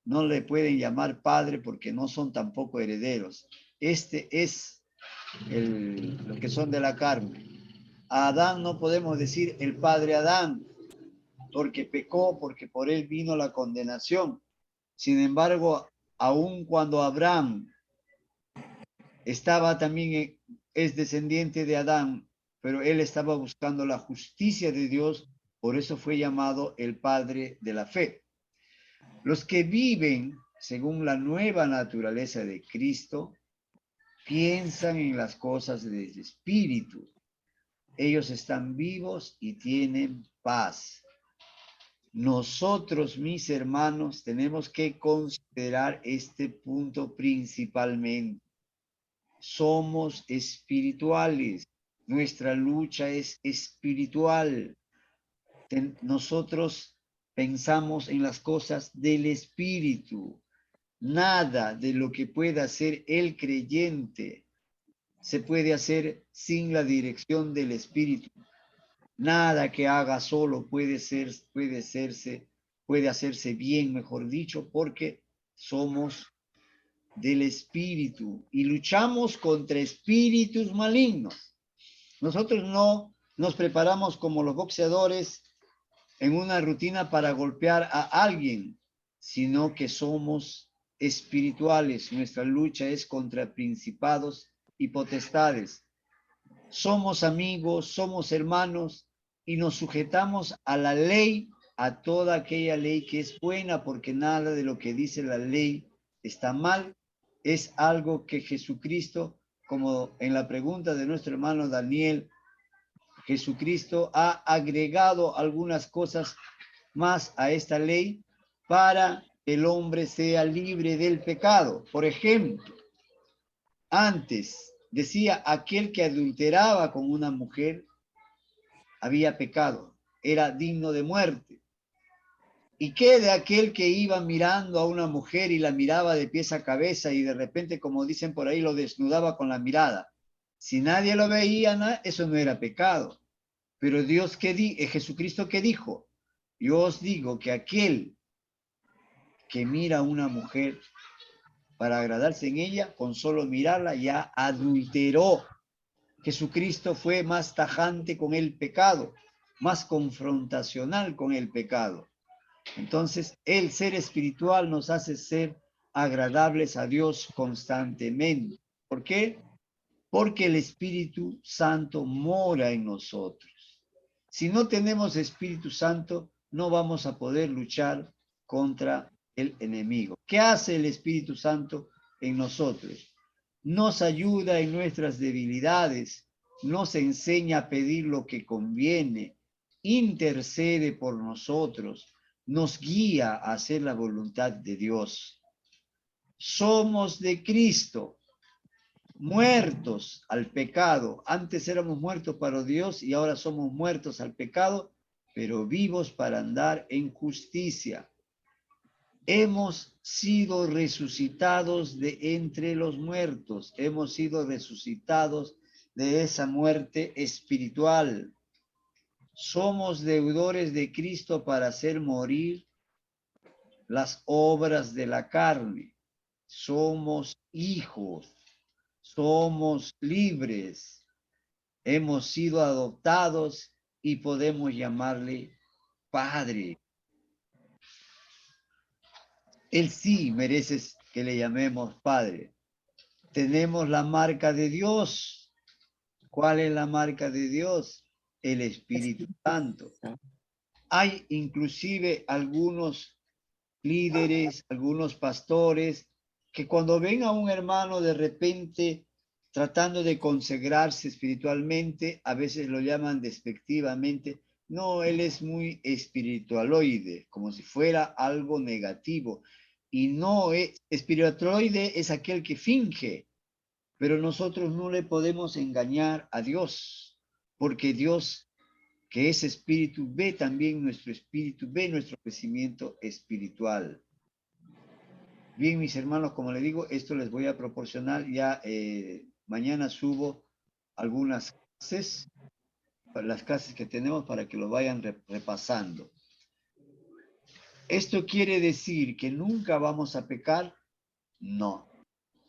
no le pueden llamar padre porque no son tampoco herederos. Este es los que son de la carne. A Adán no podemos decir el padre Adán, porque pecó, porque por él vino la condenación. Sin embargo, aun cuando Abraham estaba también, es descendiente de Adán, pero él estaba buscando la justicia de Dios, por eso fue llamado el padre de la fe. Los que viven según la nueva naturaleza de Cristo piensan en las cosas del Espíritu. Ellos están vivos y tienen paz. Nosotros, mis hermanos, tenemos que considerar este punto principalmente. Somos espirituales. Nuestra lucha es espiritual. Nosotros pensamos en las cosas del Espíritu. Nada de lo que pueda hacer el creyente se puede hacer sin la dirección del Espíritu. Nada que haga solo puede hacerse bien, mejor dicho, porque somos del espíritu y luchamos contra espíritus malignos. Nosotros no nos preparamos como los boxeadores en una rutina para golpear a alguien, sino que somos espirituales. Nuestra lucha es contra principados y potestades. Somos amigos, somos hermanos y nos sujetamos a la ley, a toda aquella ley que es buena, porque nada de lo que dice la ley está mal. Es algo que Jesucristo, como en la pregunta de nuestro hermano Daniel, Jesucristo ha agregado algunas cosas más a esta ley para que el hombre sea libre del pecado. Por ejemplo, antes decía aquel que adulteraba con una mujer había pecado, era digno de muerte. ¿Y qué de aquel que iba mirando a una mujer y la miraba de pies a cabeza y de repente, como dicen por ahí, lo desnudaba con la mirada? Si nadie lo veía, eso no era pecado. Pero Dios Jesucristo que dijo, yo os digo que aquel que mira a una mujer para agradarse en ella, con solo mirarla ya adulteró. Jesucristo fue más tajante con el pecado, más confrontacional con el pecado. Entonces, el ser espiritual nos hace ser agradables a Dios constantemente. ¿Por qué? Porque el Espíritu Santo mora en nosotros. Si no tenemos Espíritu Santo, no vamos a poder luchar contra el enemigo. ¿Qué hace el Espíritu Santo en nosotros? Nos ayuda en nuestras debilidades, nos enseña a pedir lo que conviene, intercede por nosotros, nos guía a hacer la voluntad de Dios. Somos de Cristo, muertos al pecado. Antes éramos muertos para Dios y ahora somos muertos al pecado, pero vivos para andar en justicia. Hemos sido resucitados de entre los muertos, hemos sido resucitados de esa muerte espiritual. Somos deudores de Cristo para hacer morir las obras de la carne. Somos hijos. Somos libres, hemos sido adoptados y podemos llamarle Padre. Él sí merece que le llamemos Padre. Tenemos la marca de Dios. ¿Cuál es la marca de Dios? El Espíritu Santo. Hay inclusive algunos líderes, algunos pastores, que cuando ven a un hermano de repente tratando de consagrarse espiritualmente, a veces lo llaman despectivamente, no, él es muy espiritualoide, como si fuera algo negativo. Y no, espiritualoide es aquel que finge, pero nosotros no le podemos engañar a Dios, porque Dios, que es espíritu, ve también nuestro espíritu, ve nuestro crecimiento espiritual. Bien, mis hermanos, como les digo, esto les voy a proporcionar ya, mañana subo algunas clases, las clases que tenemos para que lo vayan repasando. ¿Esto quiere decir que nunca vamos a pecar? No,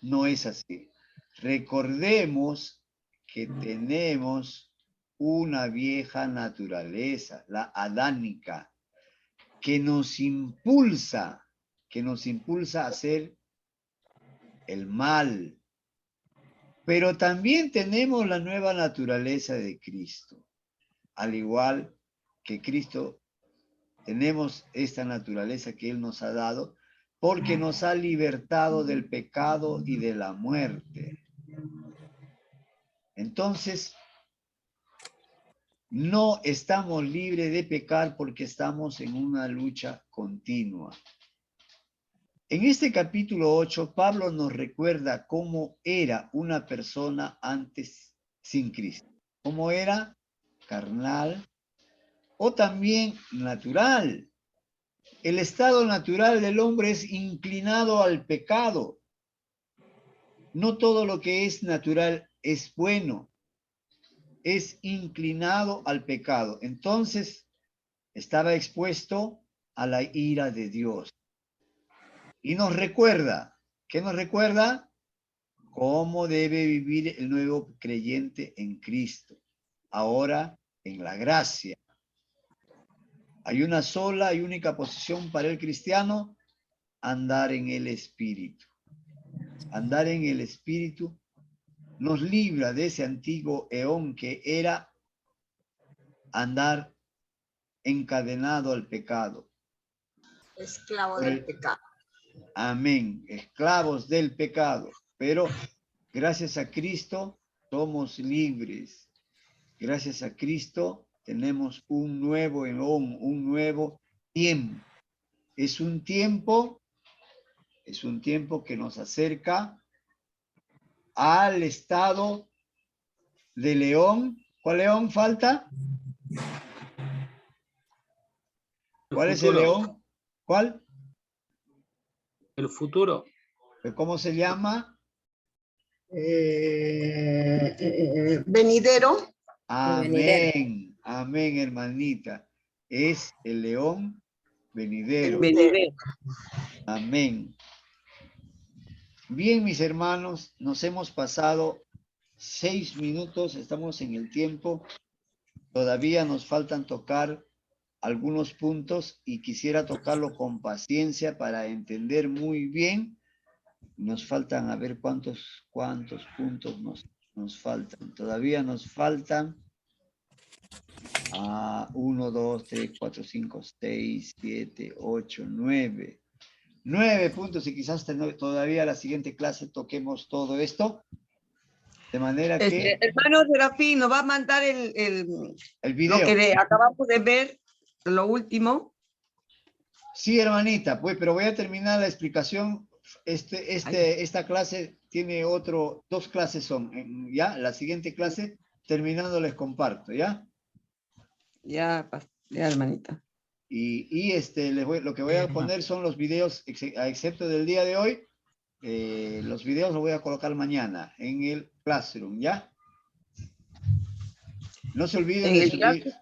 no es así. Recordemos que tenemos una vieja naturaleza, la adánica, que nos impulsa a hacer el mal. Pero también tenemos la nueva naturaleza de Cristo. Al igual que Cristo, tenemos esta naturaleza que Él nos ha dado porque nos ha libertado del pecado y de la muerte. Entonces, no estamos libres de pecar porque estamos en una lucha continua. En este capítulo 8, Pablo nos recuerda cómo era una persona antes sin Cristo. Cómo era carnal o también natural. El estado natural del hombre es inclinado al pecado. No todo lo que es natural es bueno. Es inclinado al pecado. Entonces, estaba expuesto a la ira de Dios. Y nos recuerda ¿Qué nos recuerda? Cómo debe vivir el nuevo creyente en Cristo. Ahora, en la gracia. Hay una sola y única posición para el cristiano: andar en el Espíritu. Andar en el Espíritu nos libra de ese antiguo eón que era andar encadenado al pecado. Esclavo del pecado. Amén. Esclavos del pecado. Pero gracias a Cristo somos libres. Gracias a Cristo tenemos un nuevo eón, un nuevo tiempo. Es un tiempo que nos acerca al estado de león. ¿Cuál león falta? ¿Cuál es el león? ¿Cuál? El futuro. ¿Cómo se llama? Venidero. Amén. Amén, hermanita. Es el león venidero. Amén. Bien, mis hermanos, nos hemos pasado 6 minutos, estamos en el tiempo. Todavía nos faltan tocar algunos puntos y quisiera tocarlo con paciencia para entender muy bien. Nos faltan, a ver cuántos puntos nos faltan. Todavía nos faltan 1, 2, 3, 4, 5, 6, 7, 8, 9. 9 puntos y quizás todavía la siguiente clase toquemos todo esto. De manera que... Hermano Serafín, nos va a mandar el video. Lo que acabamos de ver, lo último. Sí, hermanita, pues, pero voy a terminar la explicación. Esta clase tiene 2 clases son, ¿ya? La siguiente clase, terminando, les comparto, ¿ya? Ya, hermanita. Y lo que voy a poner son los videos, excepto del día de hoy. Los videos los voy a colocar mañana en el Classroom, ¿ya? No se olviden de subir.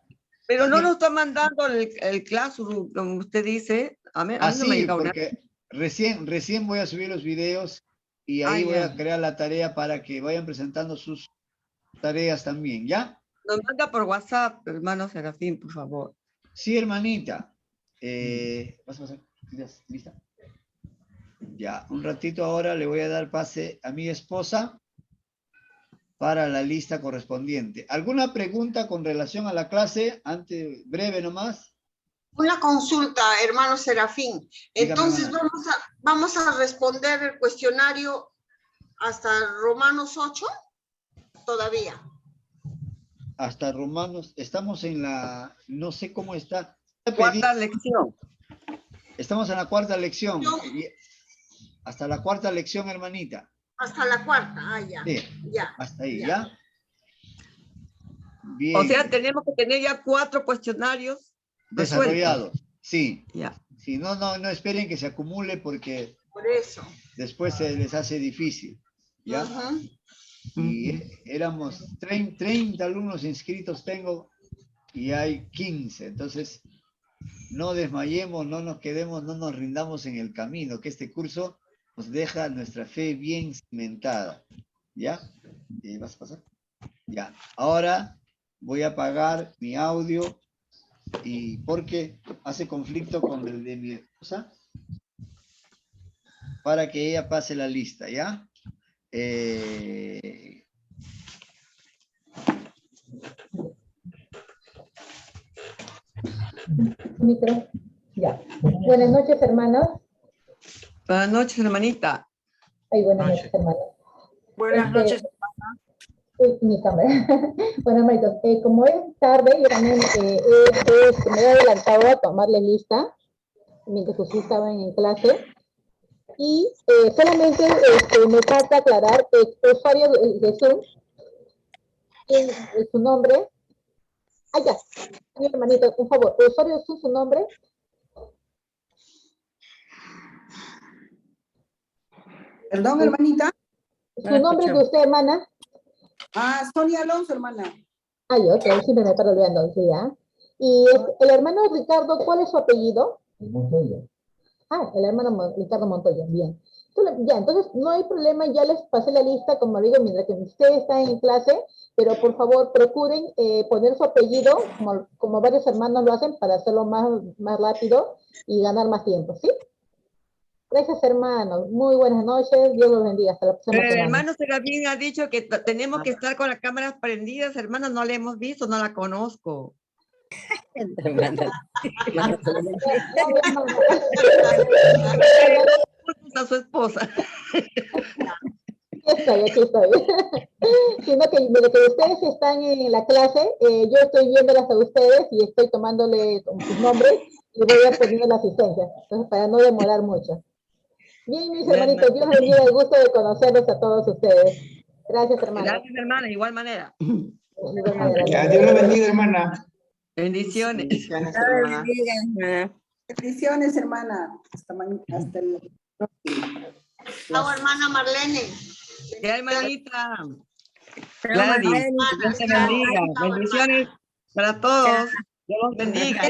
Pero no nos está mandando el Classroom, como usted dice. A mí no me llega porque recién voy a subir los videos y ahí voy a crear la tarea para que vayan presentando sus tareas también, ¿ya? Nos manda por WhatsApp, hermano Serafín, por favor. Sí, hermanita. ¿Vas a pasar? ¿Lista? Ya, un ratito ahora le voy a dar pase a mi esposa para la lista correspondiente. ¿Alguna pregunta con relación a la clase? Antes, breve nomás. Una consulta, hermano Serafín. Entonces vamos a responder el cuestionario hasta Romanos 8, todavía. Hasta Romanos, estamos en la, no sé cómo está. Cuarta lección. Estamos en la 4ª lección. Hasta la 4ª lección, hermanita. Hasta la 4ª, ya. Sí, ya. Hasta ahí, ¿ya? Bien. O sea, tenemos que tener ya 4 cuestionarios desarrollados. Sí. Ya. Sí, no esperen que se acumule porque por eso después se les hace difícil, ¿ya? Y éramos 30 alumnos inscritos tengo y hay 15, entonces no desmayemos, no nos quedemos, no nos rindamos en el camino, que este curso nos deja nuestra fe bien cimentada, ¿ya? ¿Vas a pasar? Ya, ahora voy a apagar mi audio y porque hace conflicto con el de mi esposa para que ella pase la lista, ¿ya? Micro. Ya. Buenas noches, hermanos. Buenas noches, hermanita. Ay, buenas noches, hermanos. Buenas noches. Uy, mi cámara. Bueno, hermanitos, como es tarde, yo también me he adelantado a tomarle lista mientras ustedes estaban en clase. Y solamente me falta aclarar el usuario de Zoom, su nombre. Ya, mi hermanito, por favor, el usuario de Zoom, su nombre. Perdón, hermanita. Su nombre de usted, hermana. Sonia Alonso, hermana. Ok, siempre me paro olvidando, sí, ¿ya? Y el hermano Ricardo, ¿cuál es su apellido? Montoya. El hermano Ricardo Montoya, bien. Ya, entonces no hay problema, ya les pasé la lista, como digo, mientras que ustedes están en clase, pero por favor procuren poner su apellido, como varios hermanos lo hacen, para hacerlo más rápido y ganar más tiempo, ¿sí? Gracias, hermanos. Muy buenas noches. Dios los bendiga. Hasta la próxima Pero el semana. hermano Serafín ha dicho que tenemos que estar con las cámaras prendidas, hermano, no la hemos visto, no la conozco. A su esposa. Aquí estoy. Sino que desde que ustedes están en la clase, yo estoy viéndolas a ustedes y estoy tomándole sus nombres y voy a poniendo la asistencia. Entonces, para no demorar mucho. Bien, mis hermanitos, Dios les bendiga, el gusto de conocerlos a todos ustedes. Gracias, hermano. Gracias, hermana, de igual manera. Ya, Dios lo bendiga, hermana. Bendiciones. Dios le bendiga, hermana. Bendiciones, hermana. Hasta mañana. Hasta el próximo. Chao, hermana Marlene. Ya, hermanita. Chao, Gladys, Marlene. Dios te bendiga. Bendiciones para todos. Dios los bendiga.